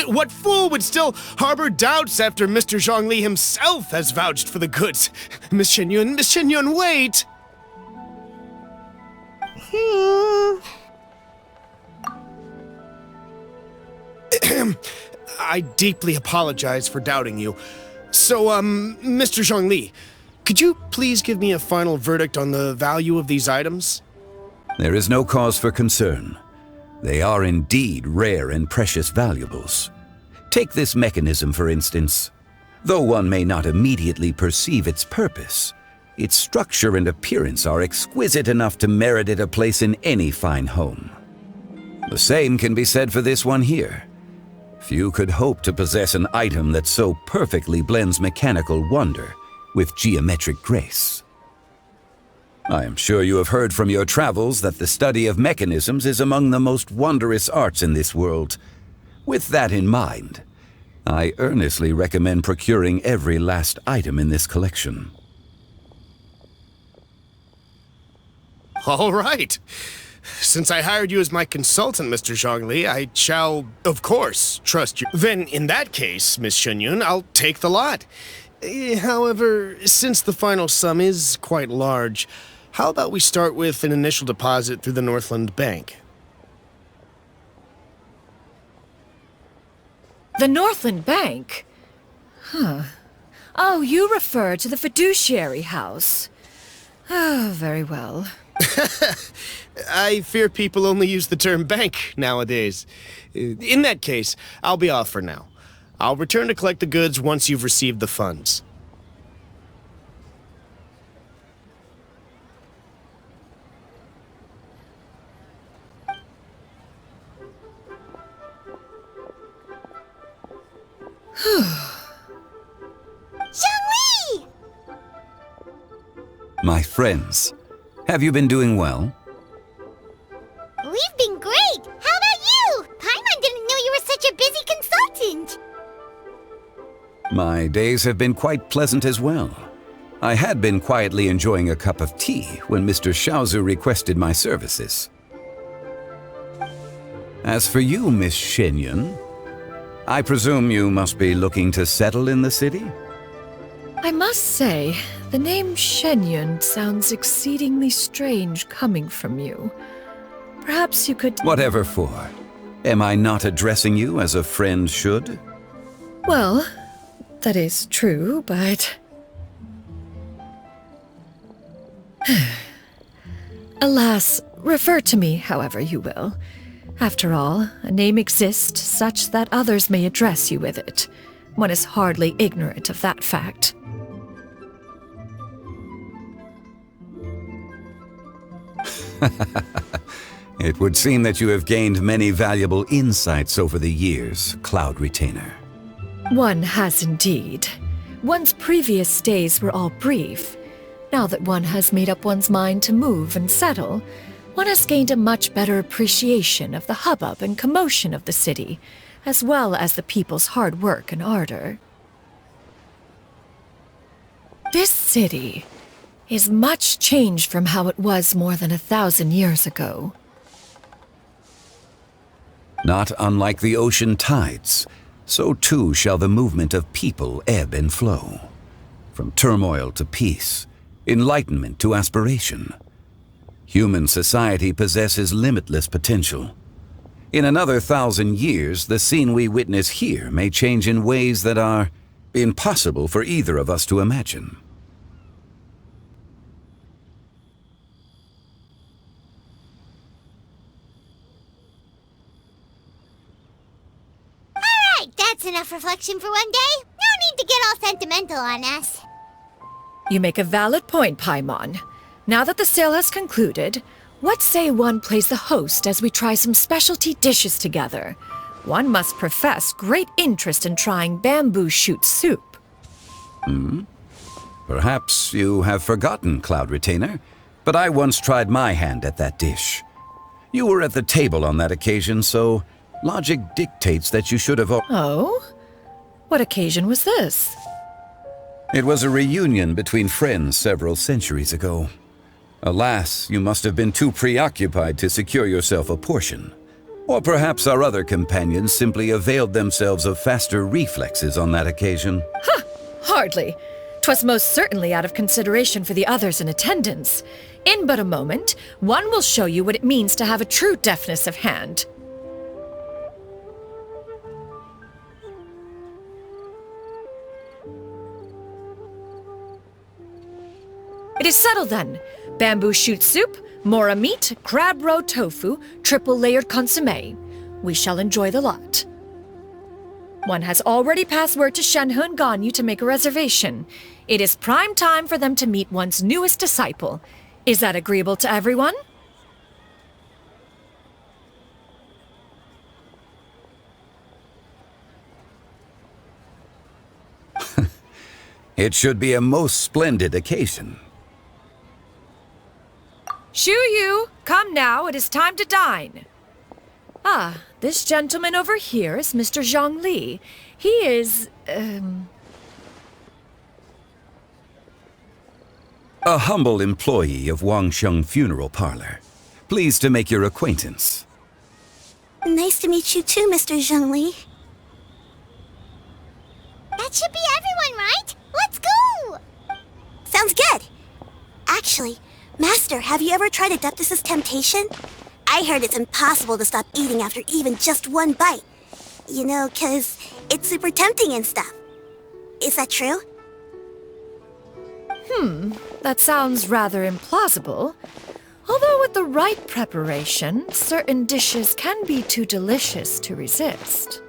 What fool would still harbor doubts after Mr. Zhongli himself has vouched for the goods? Miss Shenyun, wait! I deeply apologize for doubting you. So, Mr. Zhongli, could you please give me a final verdict on the value of these items? There is no cause for concern. They are indeed rare and precious valuables. Take this mechanism, for instance. Though one may not immediately perceive its purpose, its structure and appearance are exquisite enough to merit it a place in any fine home. The same can be said for this one here. Few could hope to possess an item that so perfectly blends mechanical wonder with geometric grace. I am sure you have heard from your travels that the study of mechanisms is among the most wondrous arts in this world. With that in mind, I earnestly recommend procuring every last item in this collection. All right. Since I hired you as my consultant, Mr. Zhongli, I shall, of course, trust you. Then, in that case, Miss Shenyun, I'll take the lot. However, since the final sum is quite large, how about we start with an initial deposit through the Northland Bank? The Northland Bank? Huh. Oh, you refer to the fiduciary house. Oh, very well. I fear people only use the term bank nowadays. In that case, I'll be off for now. I'll return to collect the goods once you've received the funds. Zhongli! My friends, have you been doing well? We've been great! How about you? Paimon didn't know you were such a busy consultant! My days have been quite pleasant as well. I had been quietly enjoying a cup of tea when Mr. Xiaozu requested my services. As for you, Miss Shenyun, I presume you must be looking to settle in the city? I must say, the name Shenyun sounds exceedingly strange coming from you. Perhaps you could... Whatever for. Am I not addressing you as a friend should? Well, that is true, but... Alas, refer to me however you will. After all, a name exists such that others may address you with it. One is hardly ignorant of that fact. It would seem that you have gained many valuable insights over the years, Cloud Retainer. One has indeed. One's previous days were all brief. Now that one has made up one's mind to move and settle, one has gained a much better appreciation of the hubbub and commotion of the city, as well as the people's hard work and ardor. This city is much changed from how it was more than 1,000 years ago. Not unlike the ocean tides, so too shall the movement of people ebb and flow. From turmoil to peace, enlightenment to aspiration. Human society possesses limitless potential. In another 1,000 years, the scene we witness here may change in ways that are impossible for either of us to imagine. That's enough reflection for one day. No need to get all sentimental on us. You make a valid point, Paimon. Now that the sale has concluded, what say one plays the host as we try some specialty dishes together? One must profess great interest in trying bamboo shoot soup. Perhaps you have forgotten, Cloud Retainer, but I once tried my hand at that dish. You were at the table on that occasion, so logic dictates that you should have... Oh? What occasion was this? It was a reunion between friends several centuries ago. Alas, you must have been too preoccupied to secure yourself a portion. Or perhaps our other companions simply availed themselves of faster reflexes on that occasion. Ha! Hardly. 'Twas most certainly out of consideration for the others in attendance. In but a moment, one will show you what it means to have a true deftness of hand. It is settled then. Bamboo shoot soup, mora meat, crab roe tofu, triple-layered consommé. We shall enjoy the lot. One has already passed word to Shenhe and Ganyu to make a reservation. It is prime time for them to meet one's newest disciple. Is that agreeable to everyone? It should be a most splendid occasion. Shu Yu, come now, it is time to dine. Ah, this gentleman over here is Mr. Zhang Li. He is, A humble employee of Wangsheng Funeral Parlor. Pleased to make your acquaintance. Nice to meet you too, Mr. Zhengli. That should be everyone, right? Let's go! Sounds good! Actually, Master, have you ever tried Adeptus' temptation? I heard it's impossible to stop eating after even just one bite. You know, 'cause it's super tempting and stuff. Is that true? That sounds rather implausible. Although with the right preparation, certain dishes can be too delicious to resist.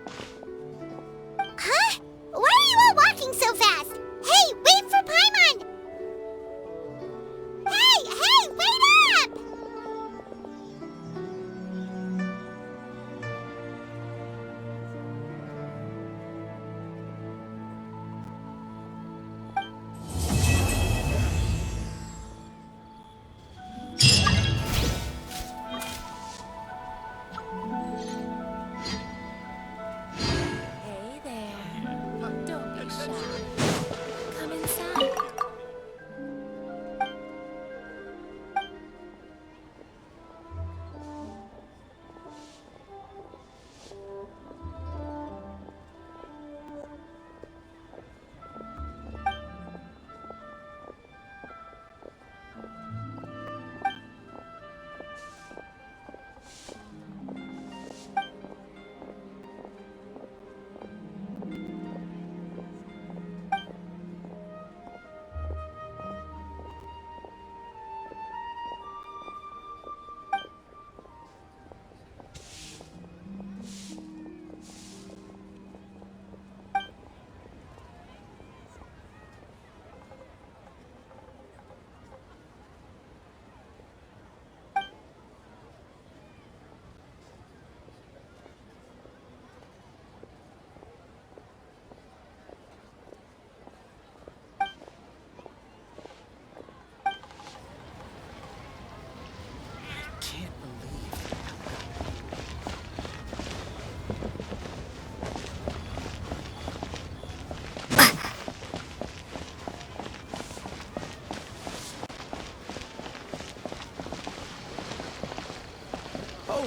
Huh? Why are you all walking so fast? Hey, wait for Paimon! Hey, wait up!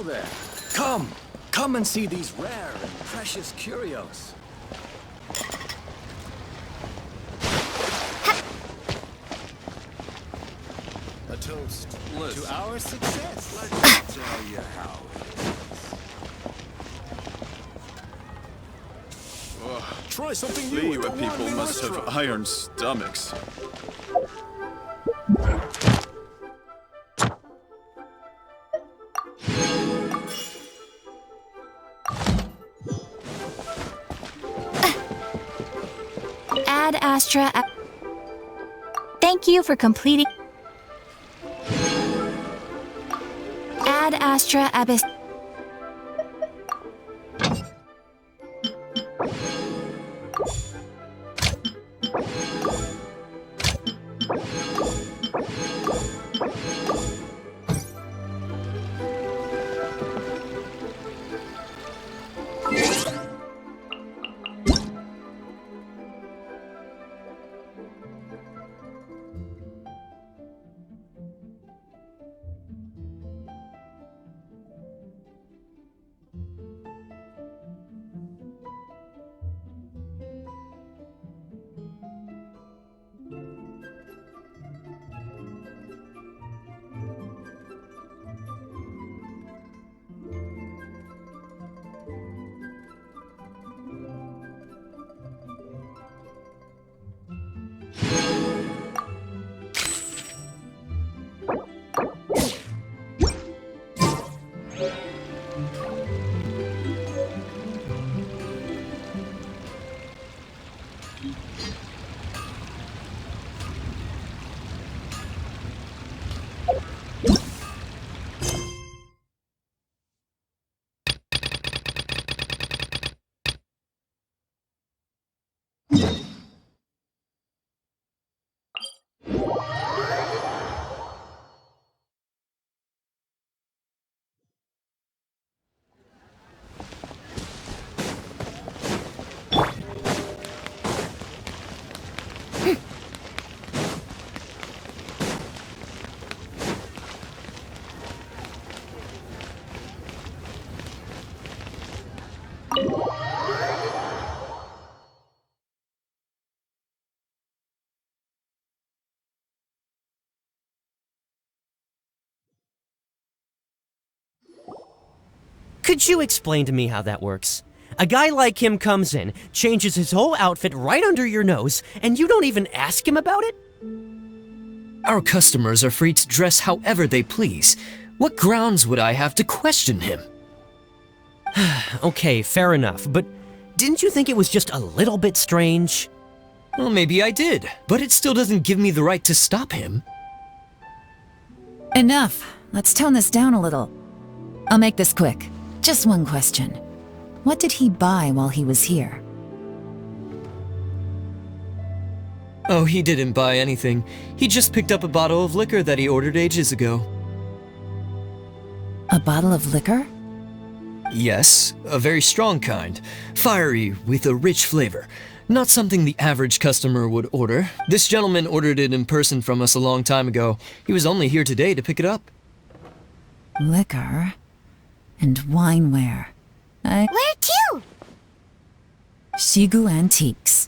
Hello there. Come and see these rare and precious curios. A toast to our success. Let me tell you how it is. Try something new. You people must have iron stomachs. Ad Astra. Thank you for completing. Ad Astra Abyss. Could you explain to me how that works? A guy like him comes in, changes his whole outfit right under your nose, and you don't even ask him about it? Our customers are free to dress however they please. What grounds would I have to question him? Okay, fair enough, but didn't you think it was just a little bit strange? Well, maybe I did, but it still doesn't give me the right to stop him. Enough. Let's tone this down a little. I'll make this quick. Just one question. What did he buy while he was here? Oh, he didn't buy anything. He just picked up a bottle of liquor that he ordered ages ago. A bottle of liquor? Yes, a very strong kind. Fiery, with a rich flavor. Not something the average customer would order. This gentleman ordered it in person from us a long time ago. He was only here today to pick it up. Liquor? And wineware. Where to? Shigu Antiques.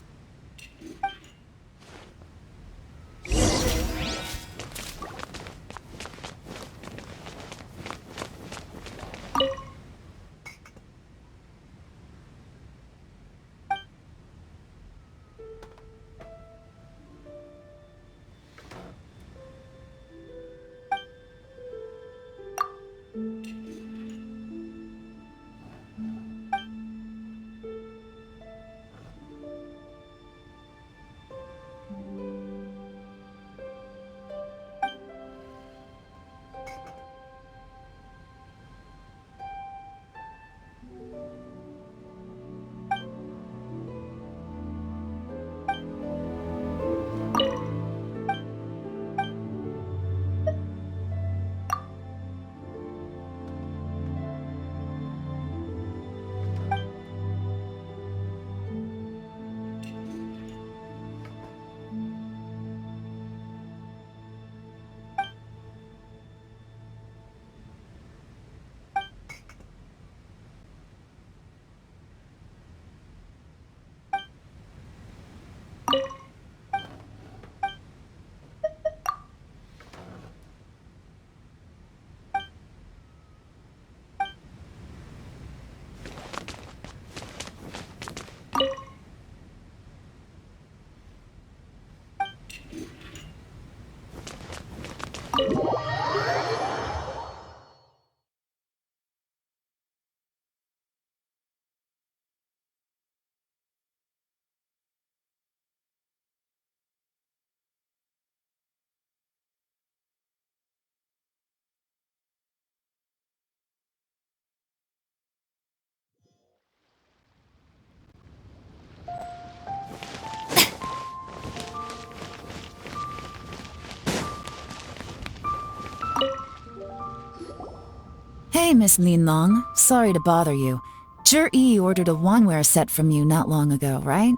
Hey, Miss Linlong. Sorry to bother you. Zhi ordered a wineware set from you not long ago, right?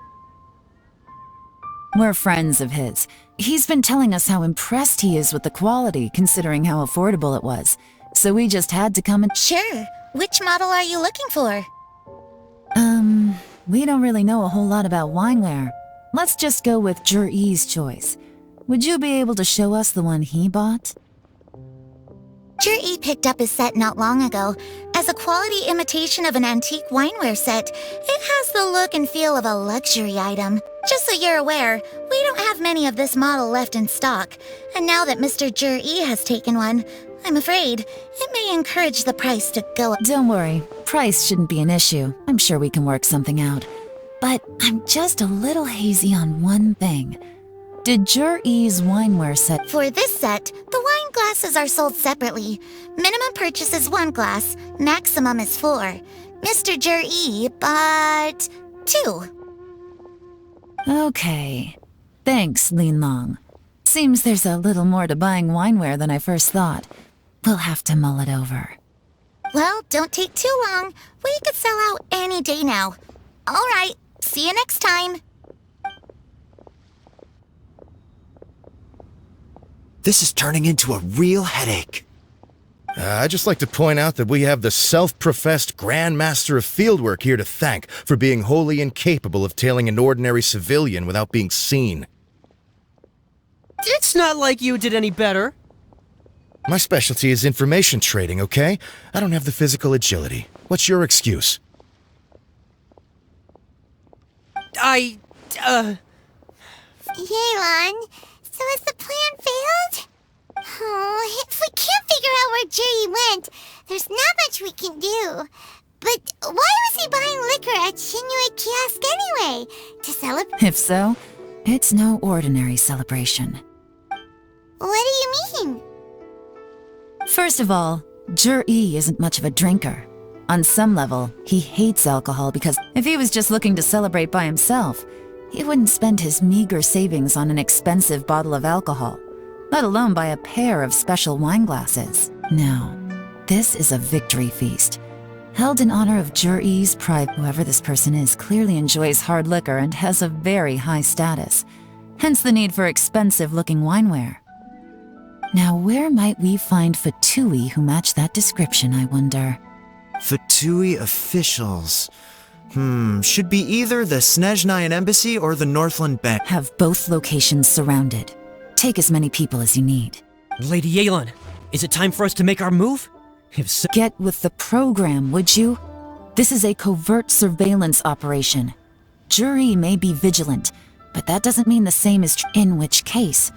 We're friends of his. He's been telling us how impressed he is with the quality, considering how affordable it was. So we just had to come and— Sure. Which model are you looking for? We don't really know a whole lot about wineware. Let's just go with Zhi's choice. Would you be able to show us the one he bought? Zhi picked up his set not long ago. As a quality imitation of an antique wineware set, it has the look and feel of a luxury item. Just so you're aware, we don't have many of this model left in stock. And now that Mr. Zhi has taken one, I'm afraid it may encourage the price to go up. Don't worry, price shouldn't be an issue. I'm sure we can work something out. But I'm just a little hazy on one thing. Did Zhi's wineware set— For this set, the wine glasses are sold separately. Minimum purchase is 1 glass, maximum is 4. Mr. Zhi bought 2. Okay. Thanks, Linlong. Seems there's a little more to buying wineware than I first thought. We'll have to mull it over. Well, don't take too long. We could sell out any day now. All right, see you next time. This is turning into a real headache. I'd just like to point out that we have the self-professed Grand Master of Fieldwork here to thank for being wholly incapable of tailing an ordinary civilian without being seen. It's not like you did any better. My specialty is information trading, okay? I don't have the physical agility. What's your excuse? Yelan, so has the plan failed? Oh, if we can't figure out where Zhi went, there's not much we can do. But why was he buying liquor at Shinui Kiosk anyway? To celebrate? If so, it's no ordinary celebration. What do you mean? First of all, Zhi isn't much of a drinker. On some level, he hates alcohol because if he was just looking to celebrate by himself, he wouldn't spend his meager savings on an expensive bottle of alcohol, let alone buy a pair of special wine glasses. No, this is a victory feast. Held in honor of Zhi's pride, whoever this person is clearly enjoys hard liquor and has a very high status, hence the need for expensive-looking wineware. Now, where might we find Fatui who match that description, I wonder? Fatui officials. Should be either the Snezhnayan Embassy or the Northland Bank. Have both locations surrounded. Take as many people as you need. Lady Yelan, is it time for us to make our move? If so— Get with the program, would you? This is a covert surveillance operation. Zhi may be vigilant, but that doesn't mean the same as in which case,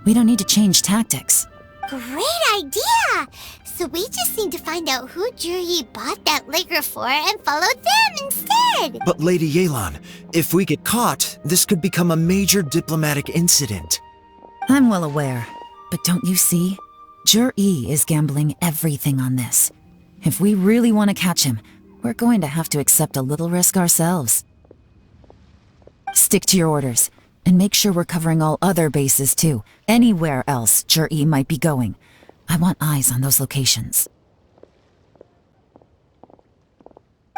we don't need to change tactics. Great idea! So we just need to find out who Zhi bought that liquor for and follow them instead! But Lady Yelan, if we get caught, this could become a major diplomatic incident. I'm well aware, but don't you see? Zhi is gambling everything on this. If we really want to catch him, we're going to have to accept a little risk ourselves. Stick to your orders, and make sure we're covering all other bases too. Anywhere else Zhi might be going. I want eyes on those locations.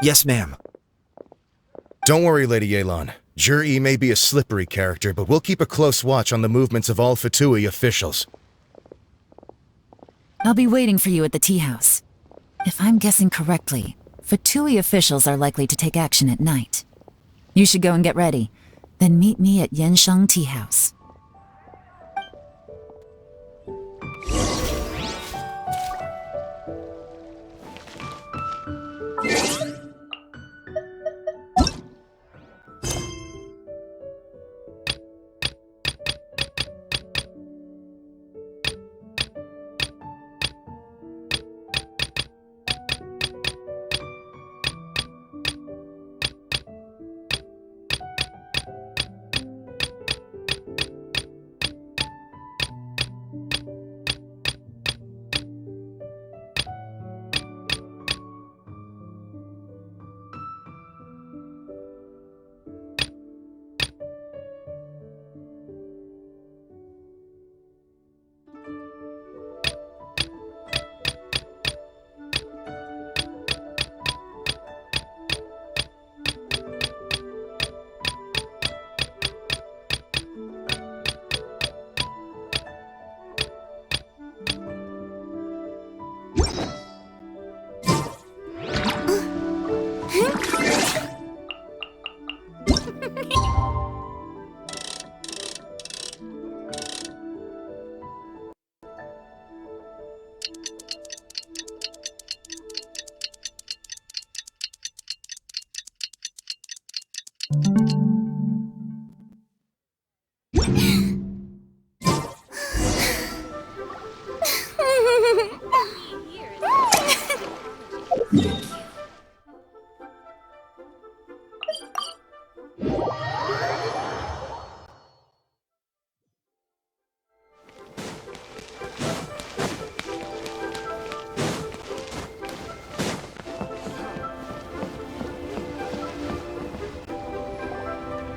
Yes, ma'am. Don't worry, Lady Yelan. Zhi may be a slippery character, but we'll keep a close watch on the movements of all Fatui officials. I'll be waiting for you at the tea house. If I'm guessing correctly, Fatui officials are likely to take action at night. You should go and get ready. Then meet me at Yansheng Tea House.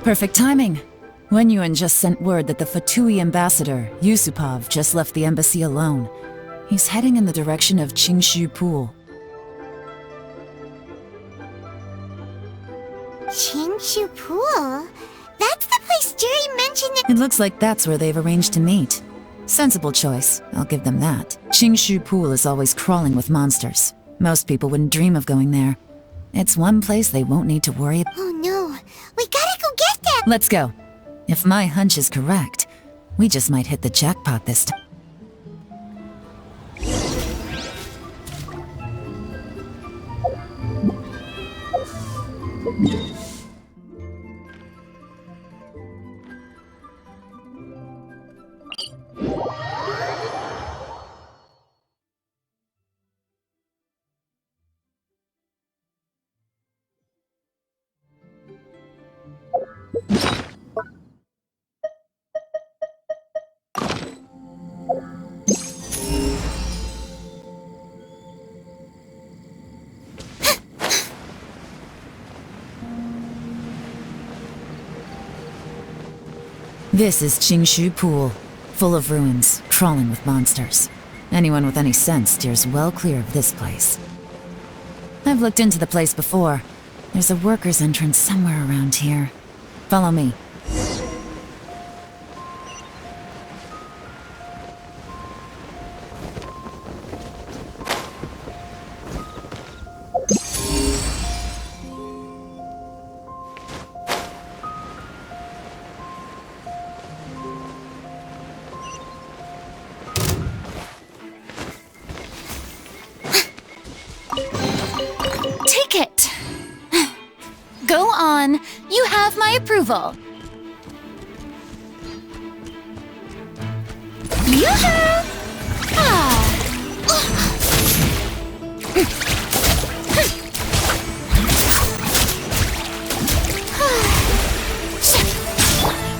Perfect timing. Wenyuan just sent word that the Fatui ambassador, Yusupov, just left the embassy alone. He's heading in the direction of Qingshu Pool. Qingshu Pool? That's the place Jerry mentioned that— It looks like that's where they've arranged to meet. Sensible choice, I'll give them that. Qingshu Pool is always crawling with monsters. Most people wouldn't dream of going there. It's one place they won't need to worry about. Oh no, we gotta go get them! Let's go. If my hunch is correct, we just might hit the jackpot this time. This is Qingshu Pool, full of ruins, crawling with monsters. Anyone with any sense steers well clear of this place. I've looked into the place before. There's a worker's entrance somewhere around here. Follow me. Ticket! Go on. You have my approval. Yoo-hoo!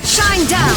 Shine down!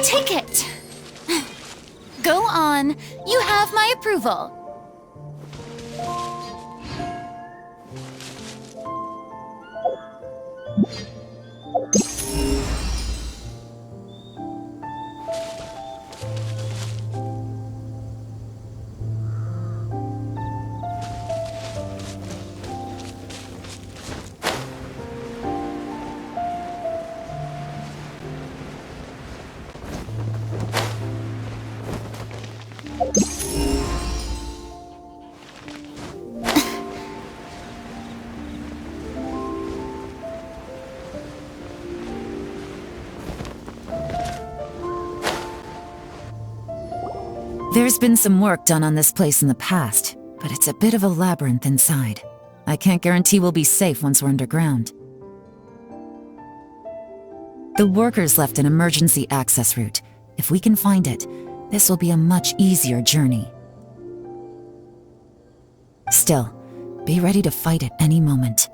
Ticket! Go on. You have my approval. There's been some work done on this place in the past, but it's a bit of a labyrinth inside. I can't guarantee we'll be safe once we're underground. The workers left an emergency access route. If we can find it, this will be a much easier journey. Still, be ready to fight at any moment.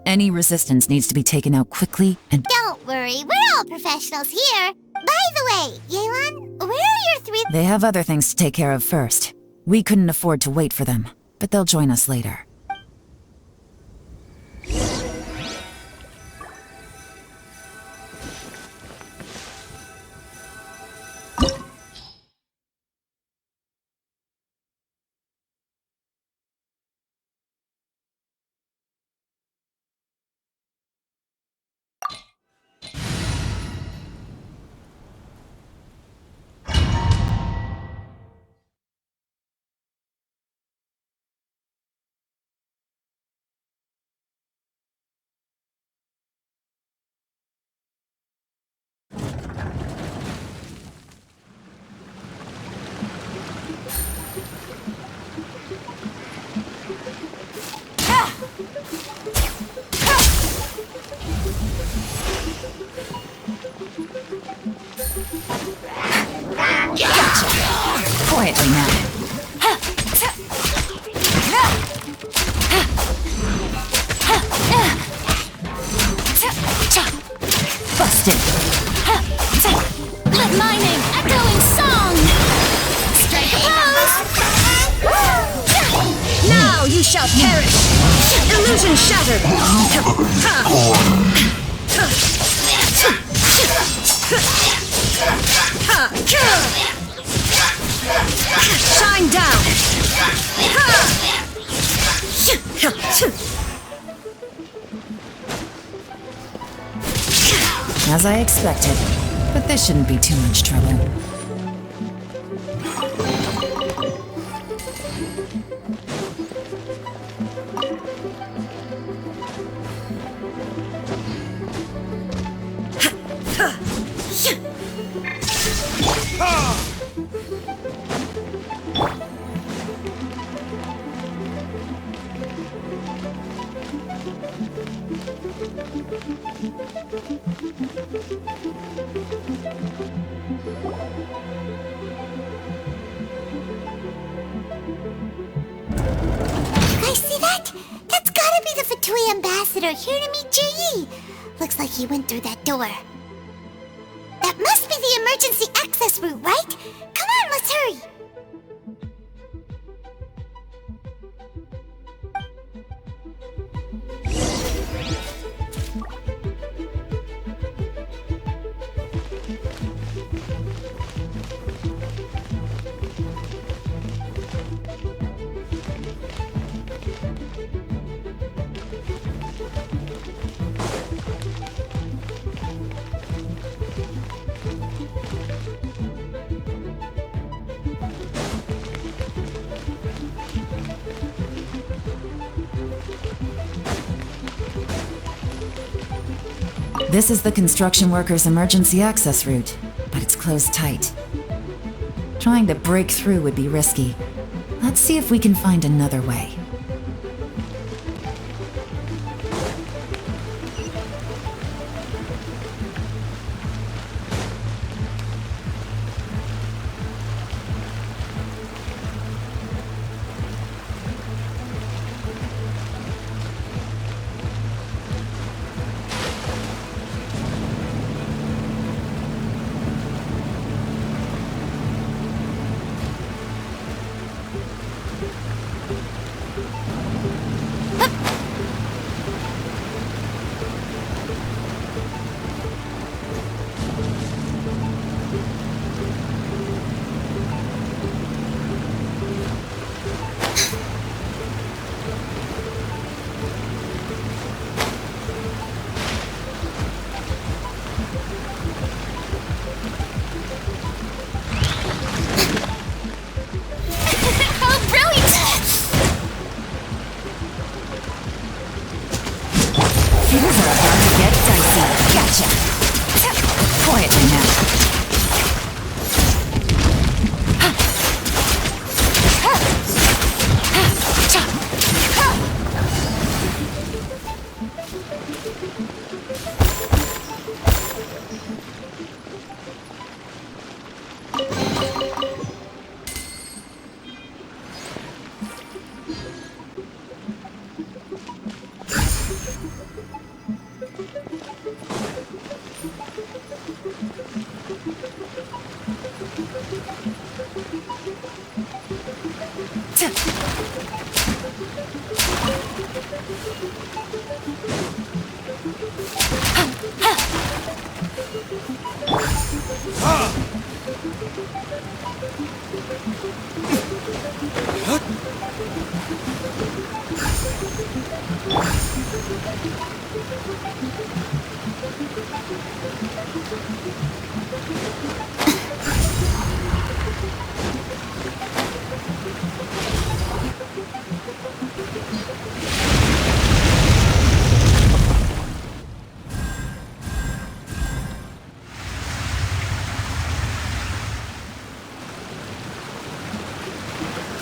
Any resistance needs to be taken out quickly and— Don't worry, we're all professionals here. By the way, Yelan, where are your 3— They have other things to take care of first. We couldn't afford to wait for them, but they'll join us later. Quietly now. Busted. Let my name echo in song! Strike a pose! Now you shall perish! Illusion shattered! Shine down! As I expected, but this shouldn't be too much trouble. Here to meet J.E. Looks like he went through that door. That must be the emergency access route, right? Come on, let's hurry! This is the construction workers' emergency access route, but it's closed tight. Trying to break through would be risky. Let's see if we can find another way.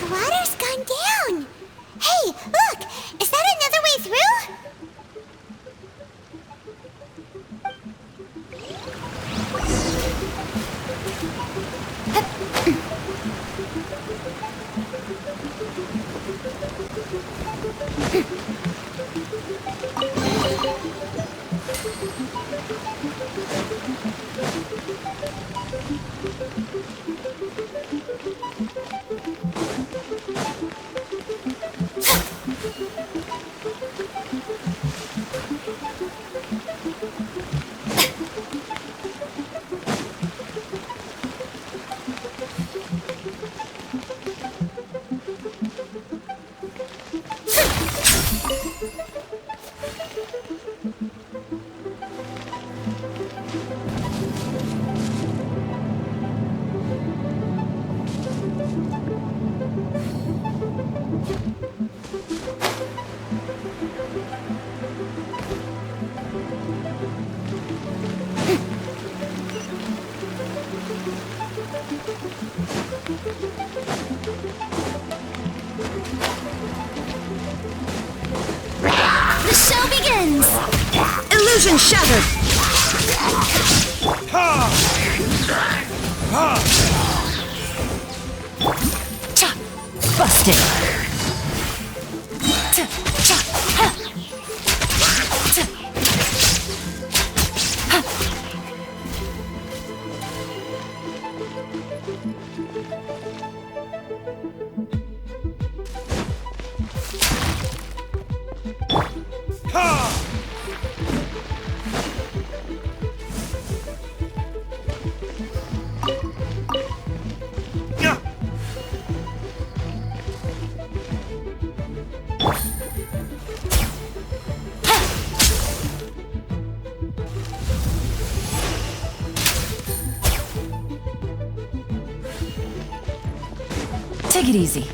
The water's gone down. Hey, look! Is that another way through? The show begins! Illusion shattered! Busted! Take it easy.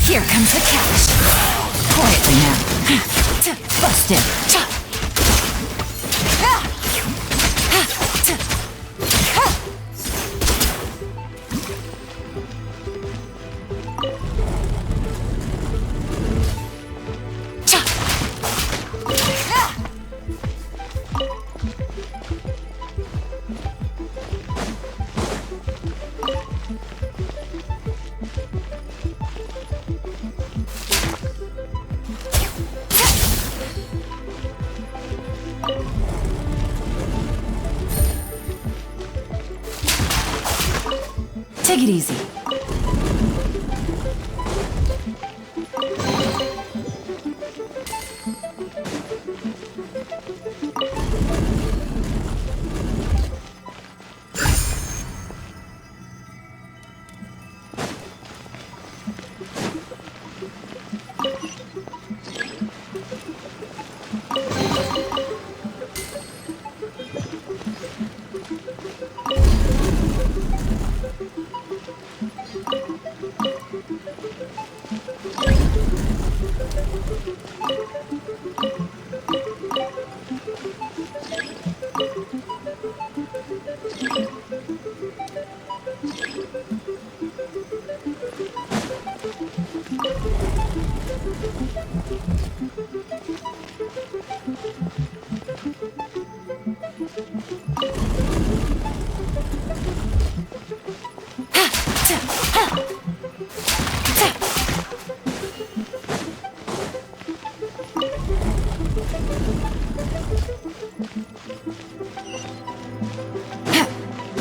Here comes the catch. Quietly now. Busted. Take it easy.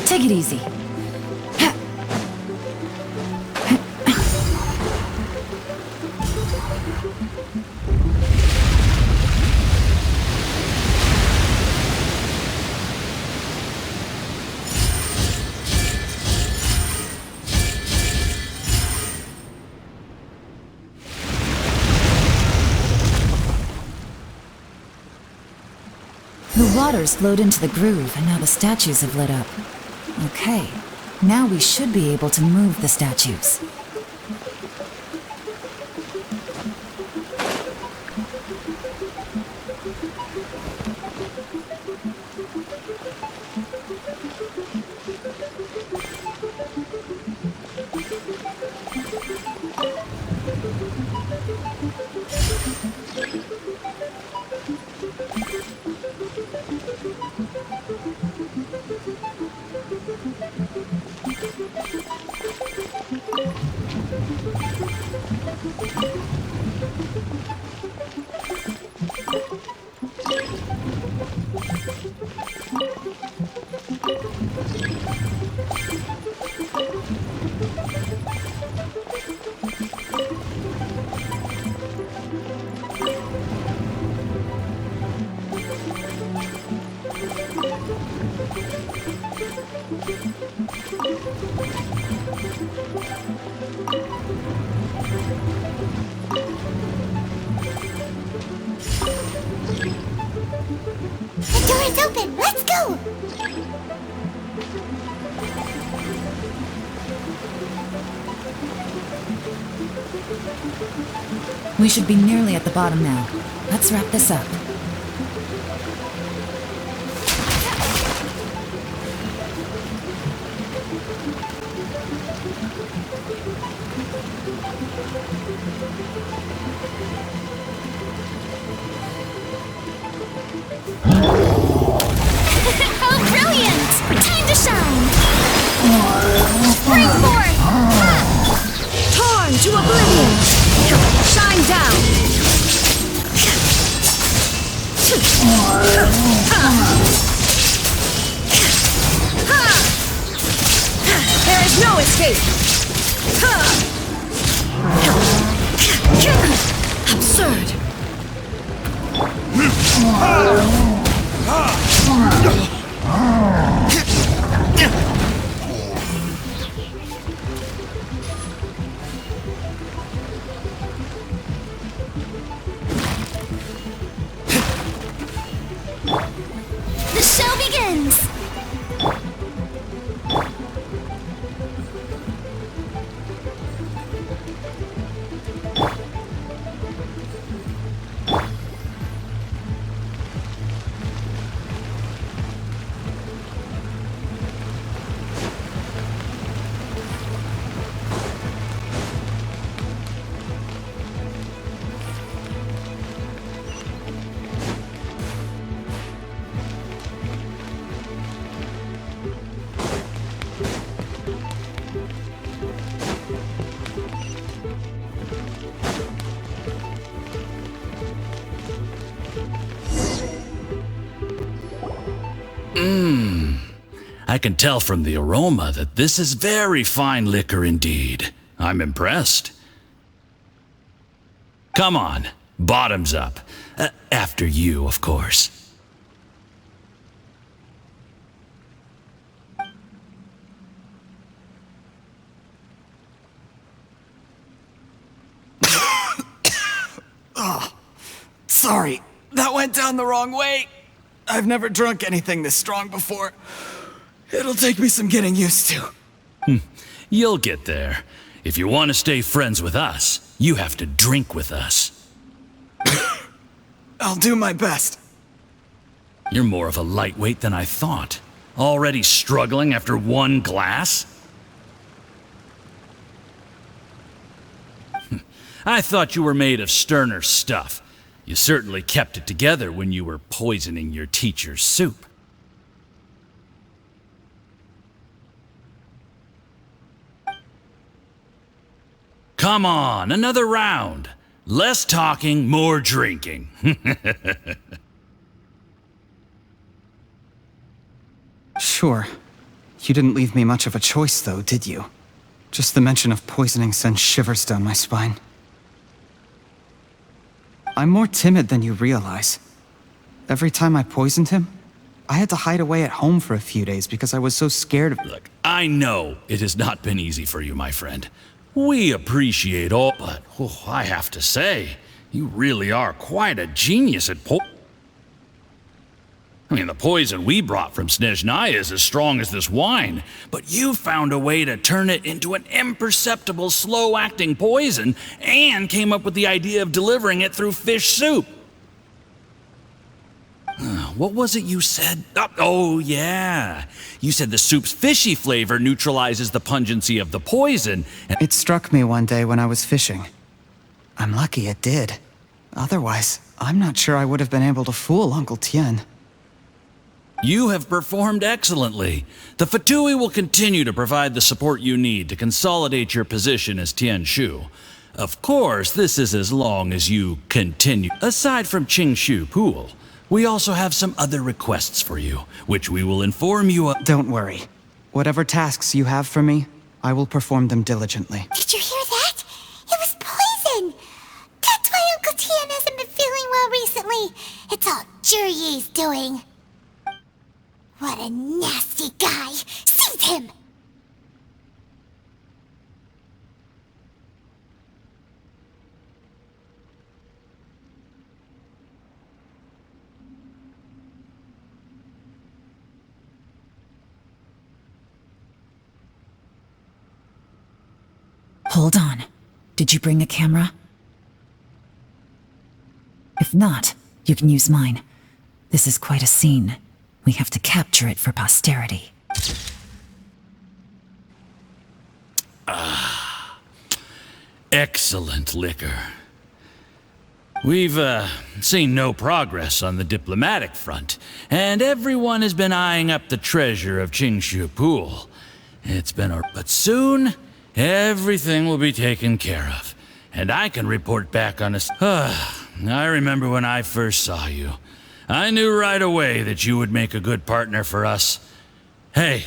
Take it easy. The water's flowed into the groove, and now the statues have lit up. Okay, now we should be able to move the statues. The door is open! Let's go! We should be nearly at the bottom now. Let's wrap this up. Oh, brilliant! Time to shine! Spring forth! Torn to oblivion! Shine down! There is no escape! Absurd! The show begins! I can tell from the aroma that this is very fine liquor indeed. I'm impressed. Come on, bottoms up. After you, of course. Oh, sorry. That went down the wrong way. I've never drunk anything this strong before. It'll take me some getting used to. You'll get there. If you want to stay friends with us, you have to drink with us. I'll do my best. You're more of a lightweight than I thought. Already struggling after one glass? I thought you were made of sterner stuff. You certainly kept it together when you were poisoning your teacher's soup. Come on, another round. Less talking, more drinking. Sure. You didn't leave me much of a choice, though, did you? Just the mention of poisoning sends shivers down my spine. I'm more timid than you realize. Every time I poisoned him, I had to hide away at home for a few days because I was so scared of— Look, I know it has not been easy for you, my friend. We appreciate all, but I have to say, you really are quite a genius at I mean, the poison we brought from Snezhnaya is as strong as this wine, but you found a way to turn it into an imperceptible, slow-acting poison and came up with the idea of delivering it through fish soup. What was it you said? Oh, yeah. You said the soup's fishy flavor neutralizes the pungency of the poison. It struck me one day when I was fishing. I'm lucky it did. Otherwise, I'm not sure I would have been able to fool Uncle Tien. You have performed excellently. The Fatui will continue to provide the support you need to consolidate your position as Tien Shu. Of course, this is as long as you continue. Aside from Qing Shu Pool, we also have some other requests for you, which we will inform you of. Don't worry. Whatever tasks you have for me, I will perform them diligently. Did you hear that? It was poison! That's why Uncle Tien hasn't been feeling well recently. It's all Jurye's doing. What a nasty guy! Seize him! Hold on. Did you bring a camera? If not, you can use mine. This is quite a scene. We have to capture it for posterity. Excellent liquor. We've, seen no progress on the diplomatic front, and everyone has been eyeing up the treasure of Qingshu Pool. It's been but soon, everything will be taken care of, and I can report back on us. I remember when I first saw you. I knew right away that you would make a good partner for us. Hey,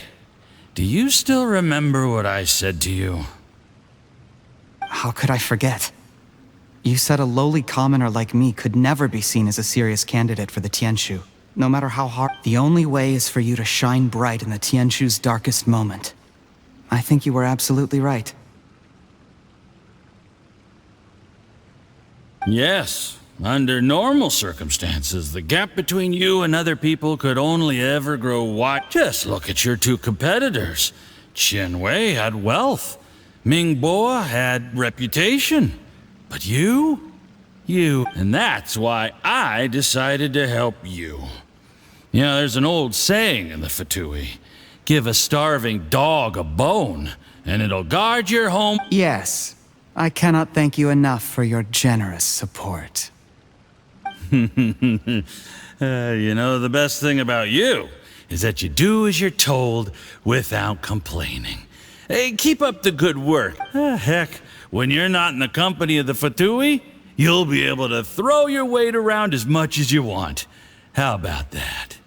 do you still remember what I said to you? How could I forget? You said a lowly commoner like me could never be seen as a serious candidate for the Tianshu, no matter how hard. The only way is for you to shine bright in the Tianshu's darkest moment. I think you were absolutely right. Yes. Under normal circumstances, the gap between you and other people could only ever grow wide. Just look at your two competitors. Chen Wei had wealth. Ming Boa had reputation. But you? And that's why I decided to help you. You know, there's an old saying in the Fatui. Give a starving dog a bone, and it'll guard your home. Yes. I cannot thank you enough for your generous support. You know, the best thing about you is that you do as you're told without complaining. Hey, keep up the good work. Heck, when you're not in the company of the Fatui, you'll be able to throw your weight around as much as you want. How about that?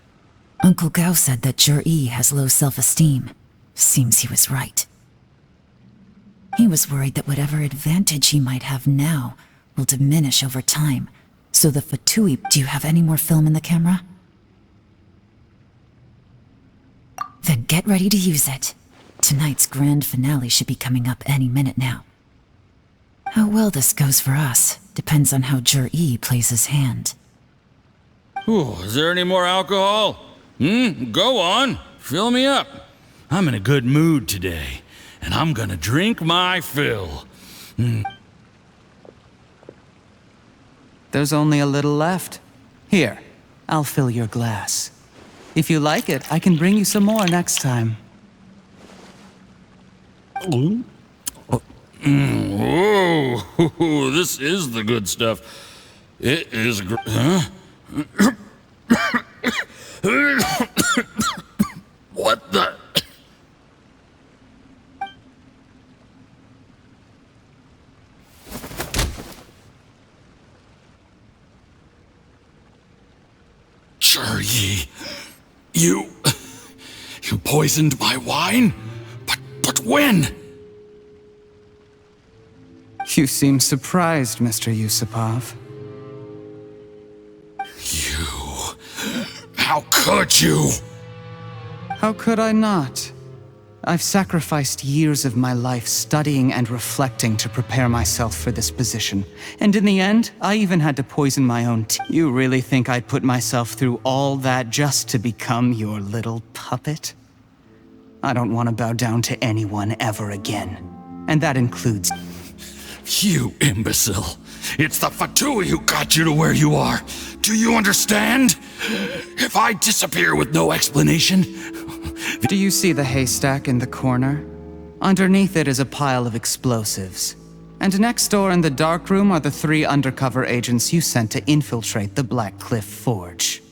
Uncle Gao said that Jur-E has low self-esteem. Seems he was right. He was worried that whatever advantage he might have now will diminish over time. So the Fatui, do you have any more film in the camera? Then get ready to use it. Tonight's grand finale should be coming up any minute now. How well this goes for us depends on how Jur-E plays his hand. Ooh, is there any more alcohol? Go on. Fill me up. I'm in a good mood today, and I'm gonna drink my fill. There's only a little left. Here, I'll fill your glass. If you like it, I can bring you some more next time. Whoa, this is the good stuff. It is What the? Jur-E, poisoned my wine? But when? You seem surprised, Mr. Yusupov. How could you? How could I not? I've sacrificed years of my life studying and reflecting to prepare myself for this position. And in the end, I even had to poison my own tea. You really think I'd put myself through all that just to become your little puppet? I don't want to bow down to anyone ever again. And that includes... You imbecile. It's the Fatui who got you to where you are. Do you understand? If I disappear with no explanation... Do you see the haystack in the corner? Underneath it is a pile of explosives. And next door in the dark room are the 3 undercover agents you sent to infiltrate the Black Cliff Forge.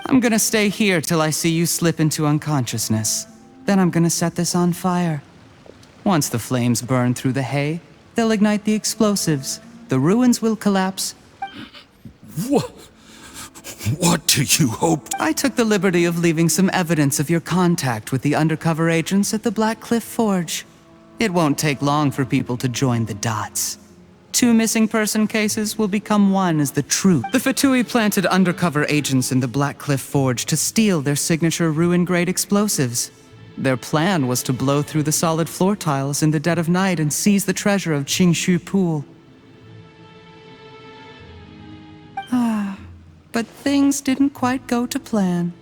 I'm gonna stay here till I see you slip into unconsciousness. Then I'm gonna set this on fire. Once the flames burn through the hay, they'll ignite the explosives. The ruins will collapse. What do you hope? I took the liberty of leaving some evidence of your contact with the undercover agents at the Black Cliff Forge. It won't take long for people to join the dots. 2 missing person cases will become one as the truth. The Fatui planted undercover agents in the Black Cliff Forge to steal their signature ruin-grade explosives. Their plan was to blow through the solid floor tiles in the dead of night and seize the treasure of Qingshu Pool. But things didn't quite go to plan.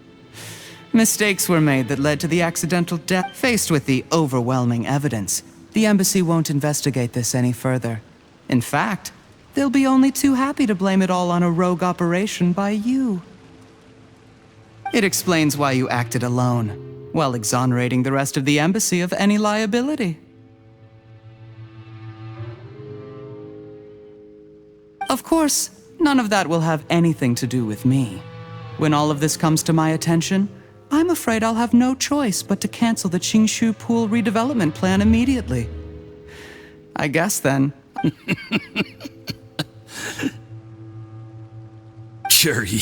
Mistakes were made that led to the accidental death. Faced with the overwhelming evidence, the embassy won't investigate this any further. In fact, they'll be only too happy to blame it all on a rogue operation by you. It explains why you acted alone, while exonerating the rest of the embassy of any liability. Of course, none of that will have anything to do with me. When all of this comes to my attention, I'm afraid I'll have no choice but to cancel the Qingshu Pool redevelopment plan immediately. I guess then... Cherry,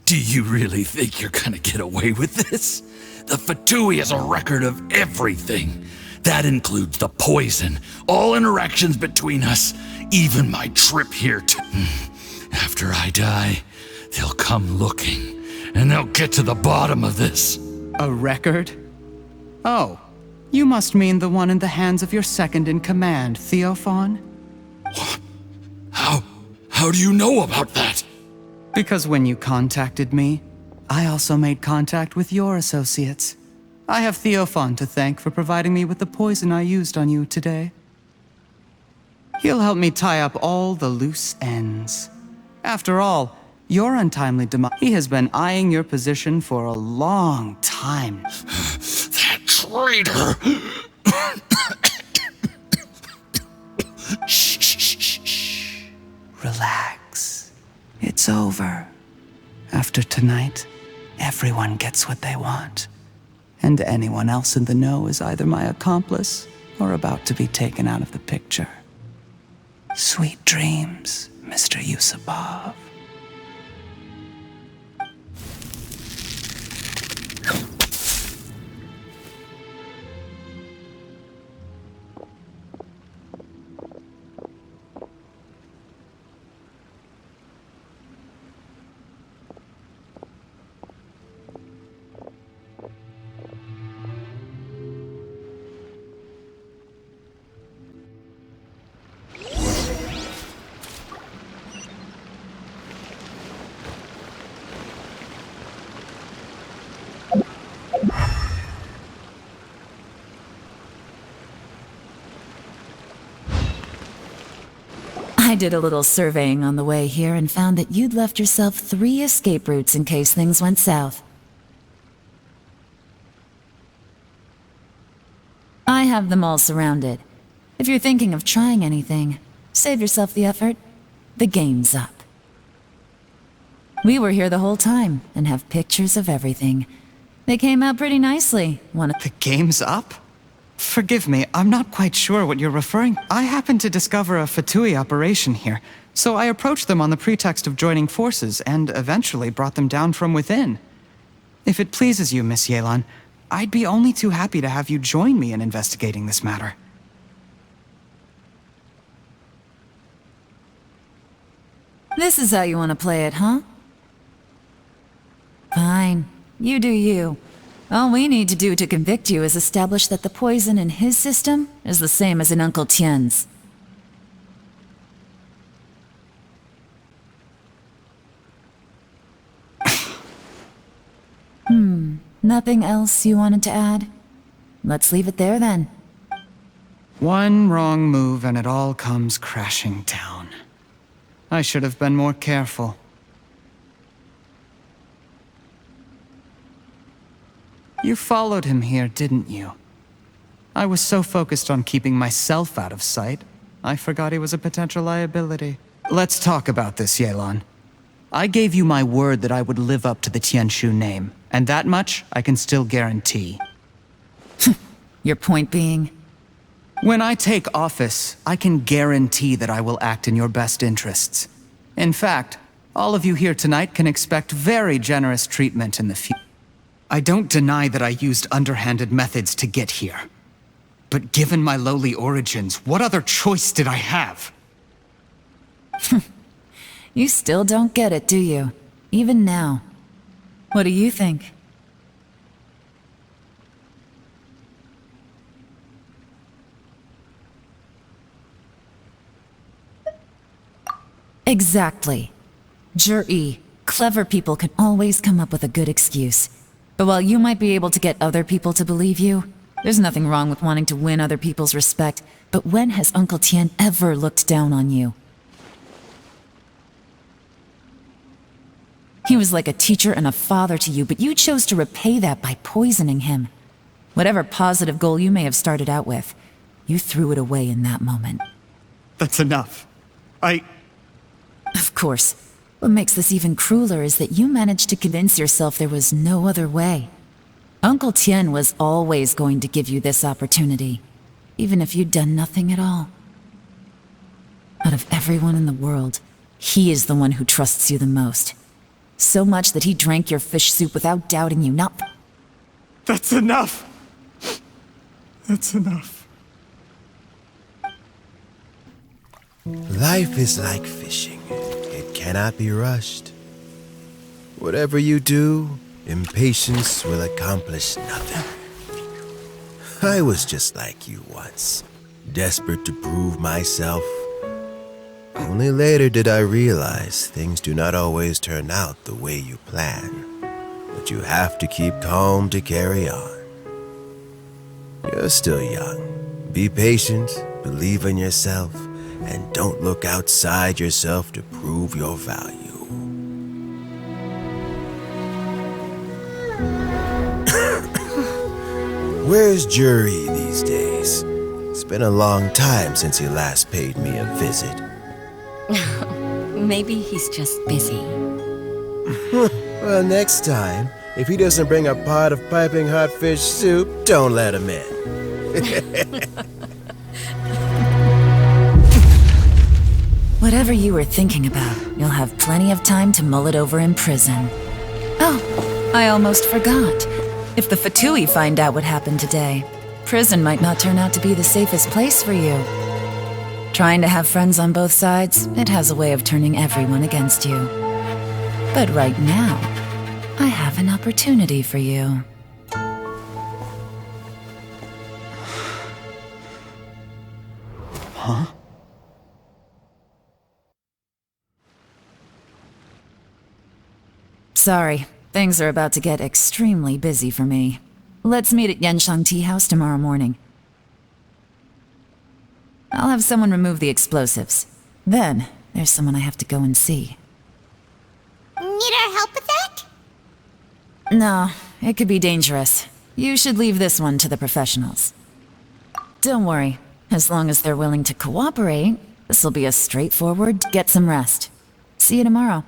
do you really think you're gonna get away with this? The Fatui has a record of everything. That includes the poison, all interactions between us, even my trip here to... After I die, they'll come looking, and they'll get to the bottom of this. A record? Oh, you must mean the one in the hands of your second-in-command, Theophan? What? How do you know about that? Because when you contacted me, I also made contact with your associates. I have Theophan to thank for providing me with the poison I used on you today. He'll help me tie up all the loose ends. After all, your untimely demise... He has been eyeing your position for a long time. That traitor! Shh. Relax. It's over. After tonight, everyone gets what they want. And anyone else in the know is either my accomplice or about to be taken out of the picture. Sweet dreams, Mr. Yusupov. I did a little surveying on the way here and found that you'd left yourself 3 escape routes in case things went south. I have them all surrounded. If you're thinking of trying anything, save yourself the effort. The game's up. We were here the whole time and have pictures of everything. They came out pretty nicely. The game's up? Forgive me, I'm not quite sure what you're referring. I happened to discover a Fatui operation here, so I approached them on the pretext of joining forces and eventually brought them down from within. If it pleases you, Miss Yelan, I'd be only too happy to have you join me in investigating this matter. This is how you want to play it, huh? Fine. You do you. All we need to do to convict you is establish that the poison in his system is the same as in Uncle Tien's. Nothing else you wanted to add? Let's leave it there then. One wrong move and it all comes crashing down. I should have been more careful. You followed him here, didn't you? I was so focused on keeping myself out of sight, I forgot he was a potential liability. Let's talk about this, Yelan. I gave you my word that I would live up to the Tianshu name, and that much I can still guarantee. Your point being? When I take office, I can guarantee that I will act in your best interests. In fact, all of you here tonight can expect very generous treatment in the future. I don't deny that I used underhanded methods to get here. But given my lowly origins, what other choice did I have? You still don't get it, do you? Even now. What do you think? Exactly. Jur-E, clever people can always come up with a good excuse. But while you might be able to get other people to believe you, there's nothing wrong with wanting to win other people's respect. But when has Uncle Tien ever looked down on you? He was like a teacher and a father to you, but you chose to repay that by poisoning him. Whatever positive goal you may have started out with, you threw it away in that moment. That's enough. Of course. What makes this even crueler is that you managed to convince yourself there was no other way. Uncle Tien was always going to give you this opportunity, even if you'd done nothing at all. Out of everyone in the world, he is the one who trusts you the most. So much that he drank your fish soup without doubting you, not... That's enough! That's enough. Life is like fishing. It cannot be rushed. Whatever you do, impatience will accomplish nothing. I was just like you once, desperate to prove myself. Only later did I realize things do not always turn out the way you plan, but you have to keep calm to carry on. You're still young. Be patient, believe in yourself, and don't look outside yourself to prove your value. Where's Jur-E these days? It's been a long time since he last paid me a visit. Maybe he's just busy. Well, next time, if he doesn't bring a pot of piping hot fish soup, don't let him in. Whatever you were thinking about, you'll have plenty of time to mull it over in prison. Oh, I almost forgot. If the Fatui find out what happened today, prison might not turn out to be the safest place for you. Trying to have friends on both sides, it has a way of turning everyone against you. But right now, I have an opportunity for you. Huh? Sorry, things are about to get extremely busy for me. Let's meet at Yenshang Tea House tomorrow morning. I'll have someone remove the explosives. Then, there's someone I have to go and see. Need our help with that? No, it could be dangerous. You should leave this one to the professionals. Don't worry, as long as they're willing to cooperate, this'll be a straightforward get some rest. See you tomorrow.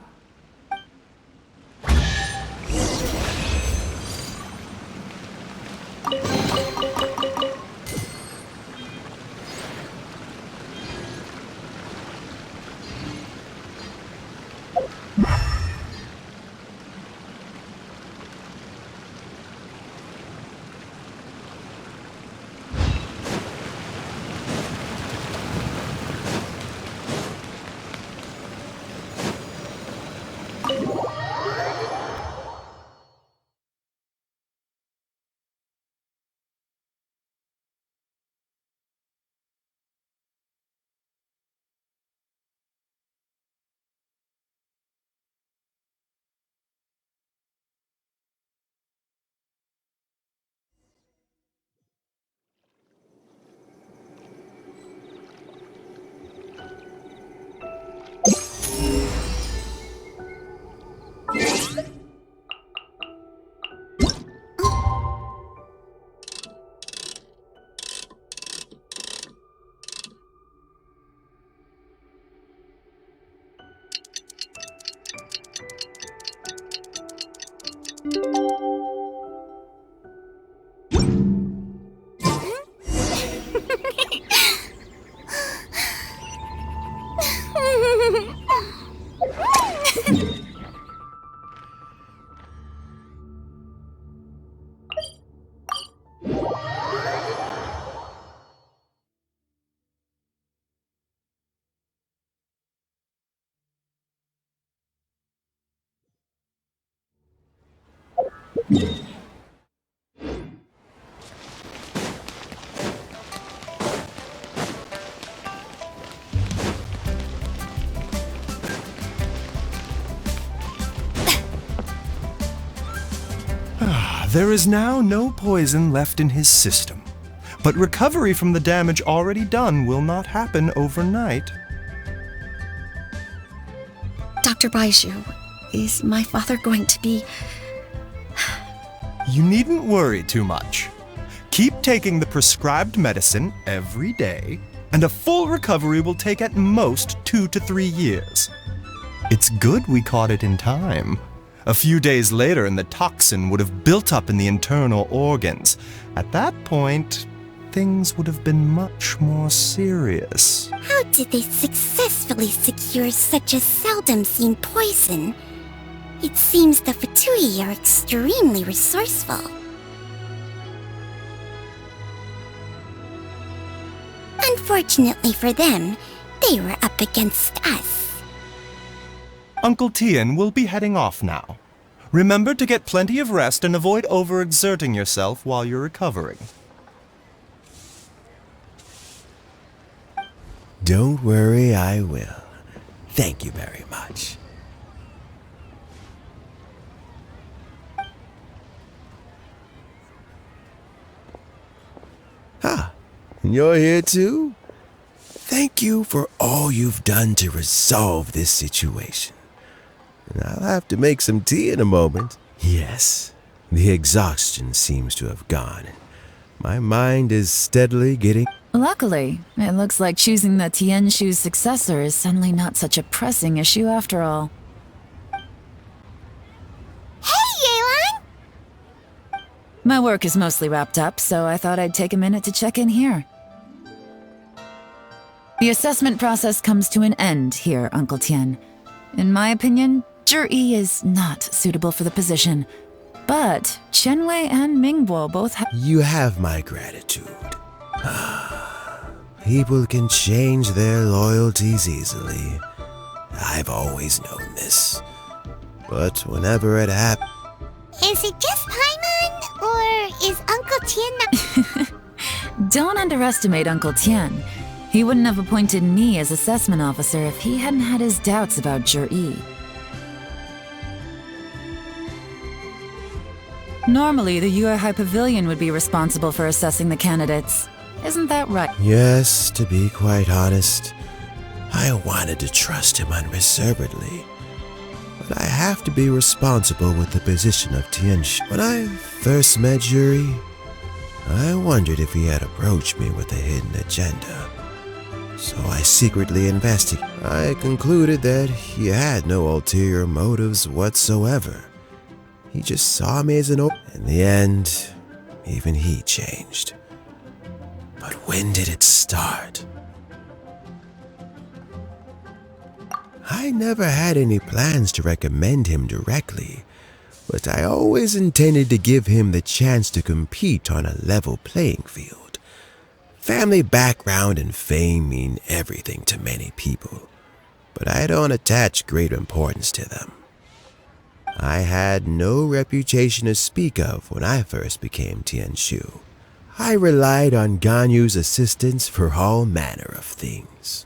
There is now no poison left in his system, but recovery from the damage already done will not happen overnight. Dr. Baiju, is my father going to be... You needn't worry too much. Keep taking the prescribed medicine every day, and a full recovery will take at most 2 to 3 years. It's good we caught it in time. A few days later, and the toxin would have built up in the internal organs. At that point, things would have been much more serious. How did they successfully secure such a seldom-seen poison? It seems the Fatui are extremely resourceful. Unfortunately for them, they were up against us. Uncle Tian will be heading off now. Remember to get plenty of rest and avoid overexerting yourself while you're recovering. Don't worry, I will. Thank you very much. Ah, and you're here too? Thank you for all you've done to resolve this situation. And I'll have to make some tea in a moment. Yes, the exhaustion seems to have gone. My mind is steadily getting... Luckily, it looks like choosing the Tianshu's successor is suddenly not such a pressing issue after all. Hey, Yelan! My work is mostly wrapped up, so I thought I'd take a minute to check in here. The assessment process comes to an end here, Uncle Tian. In my opinion, Zhi is not suitable for the position, but Qianwei and Mingbo both have... You have my gratitude. People can change their loyalties easily. I've always known this. But whenever it happens... Is it just Paimon, or is Uncle Tian not... Don't underestimate Uncle Tian. He wouldn't have appointed me as assessment officer if he hadn't had his doubts about Zhi. Normally, the Yuehai Pavilion would be responsible for assessing the candidates. Isn't that right? Yes, to be quite honest, I wanted to trust him unreservedly. But I have to be responsible with the position of Tianshu. When I first met Zhi, I wondered if he had approached me with a hidden agenda. So I secretly investigated. I concluded that he had no ulterior motives whatsoever. He just saw me as an In the end, even he changed. But when did it start? I never had any plans to recommend him directly, but I always intended to give him the chance to compete on a level playing field. Family background and fame mean everything to many people, but I don't attach great importance to them. I had no reputation to speak of when I first became Tianshu. I relied on Ganyu's assistance for all manner of things.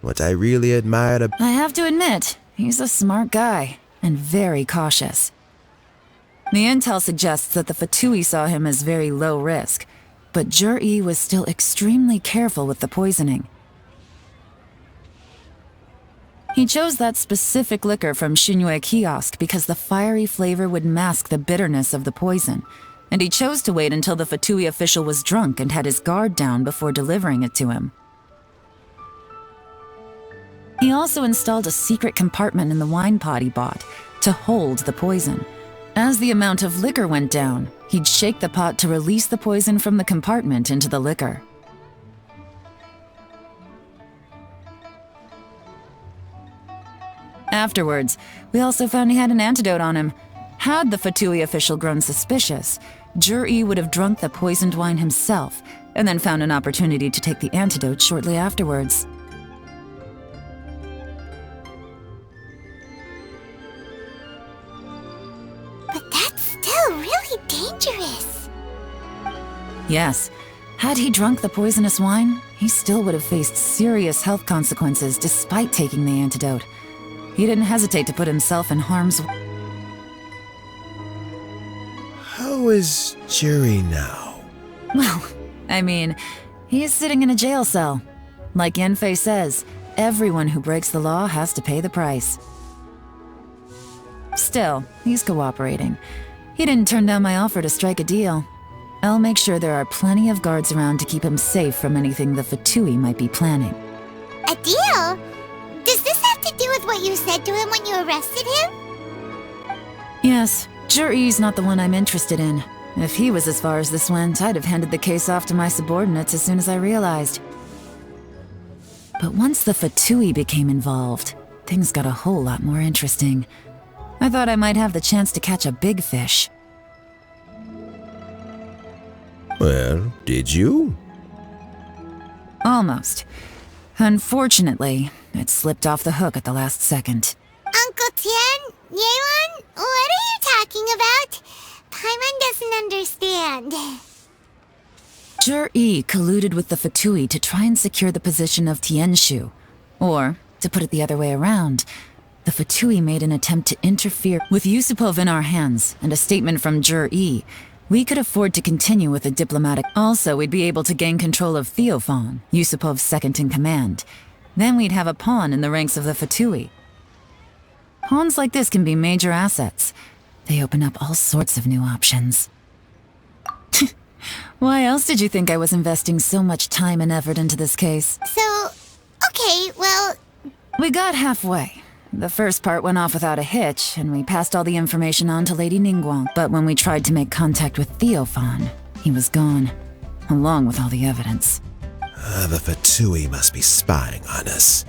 What I really admired about... I have to admit, he's a smart guy, and very cautious. The intel suggests that the Fatui saw him as very low risk, but Zhi was still extremely careful with the poisoning. He chose that specific liquor from Xinyue Kiosk because the fiery flavor would mask the bitterness of the poison, and he chose to wait until the Fatui official was drunk and had his guard down before delivering it to him. He also installed a secret compartment in the wine pot he bought to hold the poison. As the amount of liquor went down, he'd shake the pot to release the poison from the compartment into the liquor. Afterwards, we also found he had an antidote on him. Had the Fatui official grown suspicious, Jur-E would have drunk the poisoned wine himself, and then found an opportunity to take the antidote shortly afterwards. But that's still really dangerous. Yes, had he drunk the poisonous wine, he still would have faced serious health consequences despite taking the antidote. He didn't hesitate to put himself in harm's way. How is Jerry now? Well, I mean, he's sitting in a jail cell. Like Yanfei says, everyone who breaks the law has to pay the price. Still, he's cooperating. He didn't turn down my offer to strike a deal. I'll make sure there are plenty of guards around to keep him safe from anything the Fatui might be planning. A deal? Does this have to do with what you said to him when you arrested him? Yes, Jur-E's not the one I'm interested in. If he was as far as this went, I'd have handed the case off to my subordinates as soon as I realized. But once the Fatui became involved, things got a whole lot more interesting. I thought I might have the chance to catch a big fish. Well, did you? Almost. Unfortunately, it slipped off the hook at the last second. Uncle Tian? Yelan? What are you talking about? Paimon doesn't understand. Jur-E colluded with the Fatui to try and secure the position of Tianshu. Or, to put it the other way around, the Fatui made an attempt to interfere. With Yusupov in our hands and a statement from Jur-E, we could afford to continue with the diplomatic. Also, we'd be able to gain control of Theophan, Yusupov's second-in-command. Then we'd have a pawn in the ranks of the Fatui. Pawns like this can be major assets. They open up all sorts of new options. Why else did you think I was investing so much time and effort into this case? So, okay, well... We got halfway. The first part went off without a hitch, and we passed all the information on to Lady Ningguang. But when we tried to make contact with Theophan, he was gone, along with all the evidence. The Fatui must be spying on us.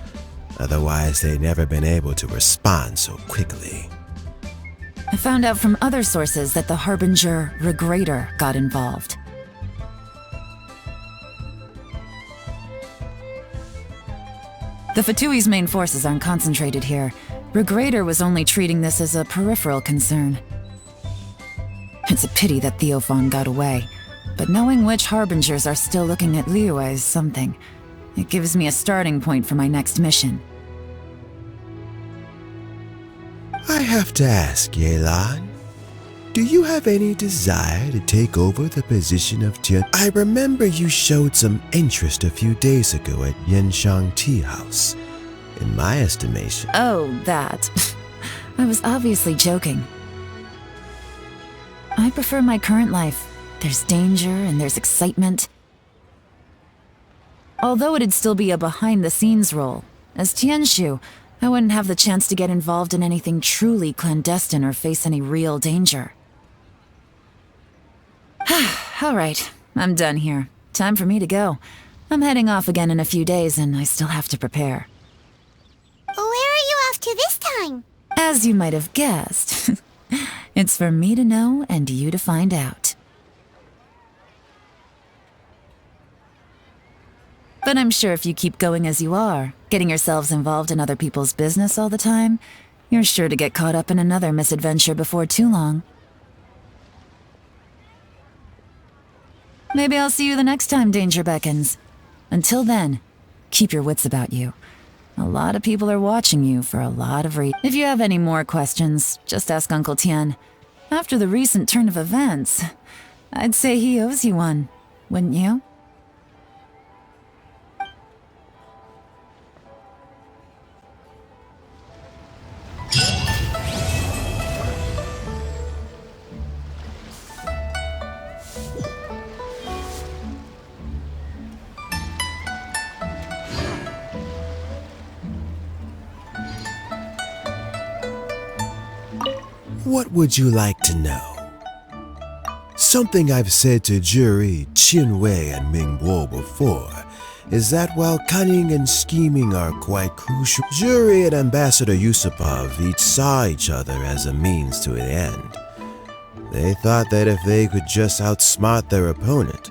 Otherwise, they'd never been able to respond so quickly. I found out from other sources that the Harbinger Regrator got involved. The Fatui's main forces aren't concentrated here. Regrator was only treating this as a peripheral concern. It's a pity that Theophan got away, but knowing which Harbingers are still looking at Liyue is something. It gives me a starting point for my next mission. I have to ask, Yelan, do you have any desire to take over the position of Tian? I remember you showed some interest a few days ago at Yenshang Tea House. In my estimation... Oh, that. I was obviously joking. I prefer my current life. There's danger and there's excitement. Although it'd still be a behind-the-scenes role, as Tianshu, I wouldn't have the chance to get involved in anything truly clandestine or face any real danger. All right, I'm done here. Time for me to go. I'm heading off again in a few days, and I still have to prepare. Where are you off to this time? As you might have guessed, it's for me to know and you to find out. But I'm sure if you keep going as you are, getting yourselves involved in other people's business all the time, you're sure to get caught up in another misadventure before too long. Maybe I'll see you the next time danger beckons. Until then, keep your wits about you. A lot of people are watching you for a lot of reasons. If you have any more questions, just ask Uncle Tian. After the recent turn of events, I'd say he owes you one, wouldn't you? What would you like to know? Something I've said to Juri, Qinwei, and Mingguo before is that while cunning and scheming are quite crucial, Juri and Ambassador Yusupov each saw each other as a means to an end. They thought that if they could just outsmart their opponent,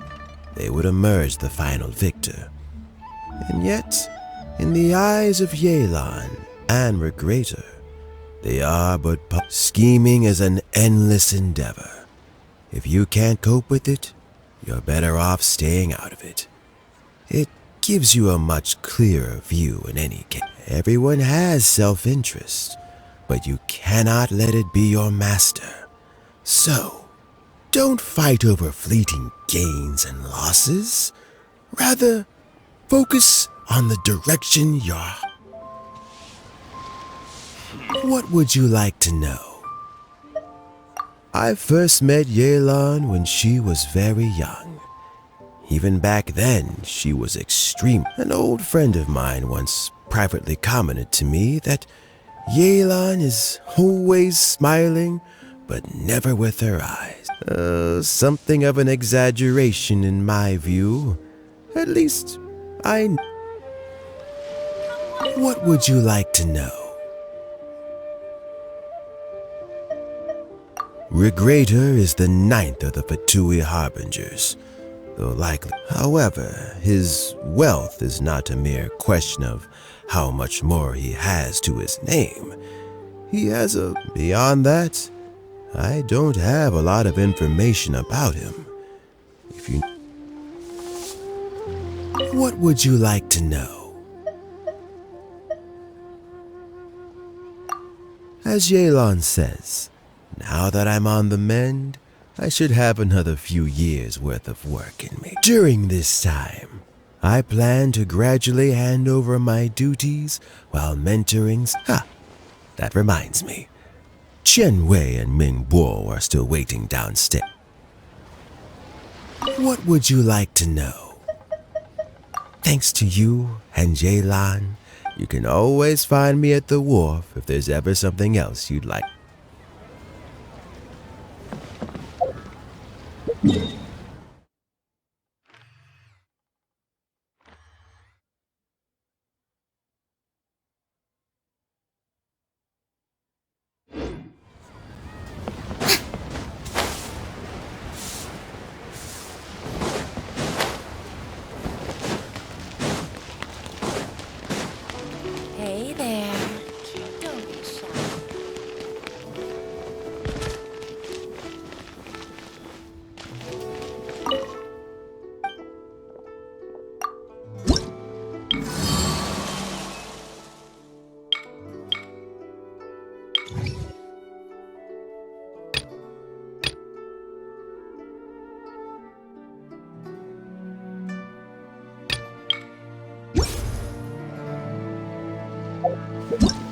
they would emerge the final victor. And yet, in the eyes of Yelan and Regrator, they are but scheming is an endless endeavor. If you can't cope with it, you're better off staying out of it. It gives you a much clearer view in any case. Everyone has self-interest, but you cannot let it be your master. So, don't fight over fleeting gains and losses. Rather, focus on the direction you're... What would you like to know? I first met Yelan when she was very young. Even back then, she was extreme. An old friend of mine once privately commented to me that Yelan is always smiling, but never with her eyes. Something of an exaggeration in my view. At least, What would you like to know? Regrator is the 9th of the Fatui Harbingers, though likely. However, his wealth is not a mere question of how much more he has to his name. He has a... Beyond that, I don't have a lot of information about him. If you... What would you like to know? As Yelan says, now that I'm on the mend, I should have another few years' worth of work in me. During this time, I plan to gradually hand over my duties while mentoring... that reminds me. Chen Wei and Ming Bo are still waiting downstairs. What would you like to know? Thanks to you and Yelan, you can always find me at the wharf if there's ever something else you'd like. Hey there. What?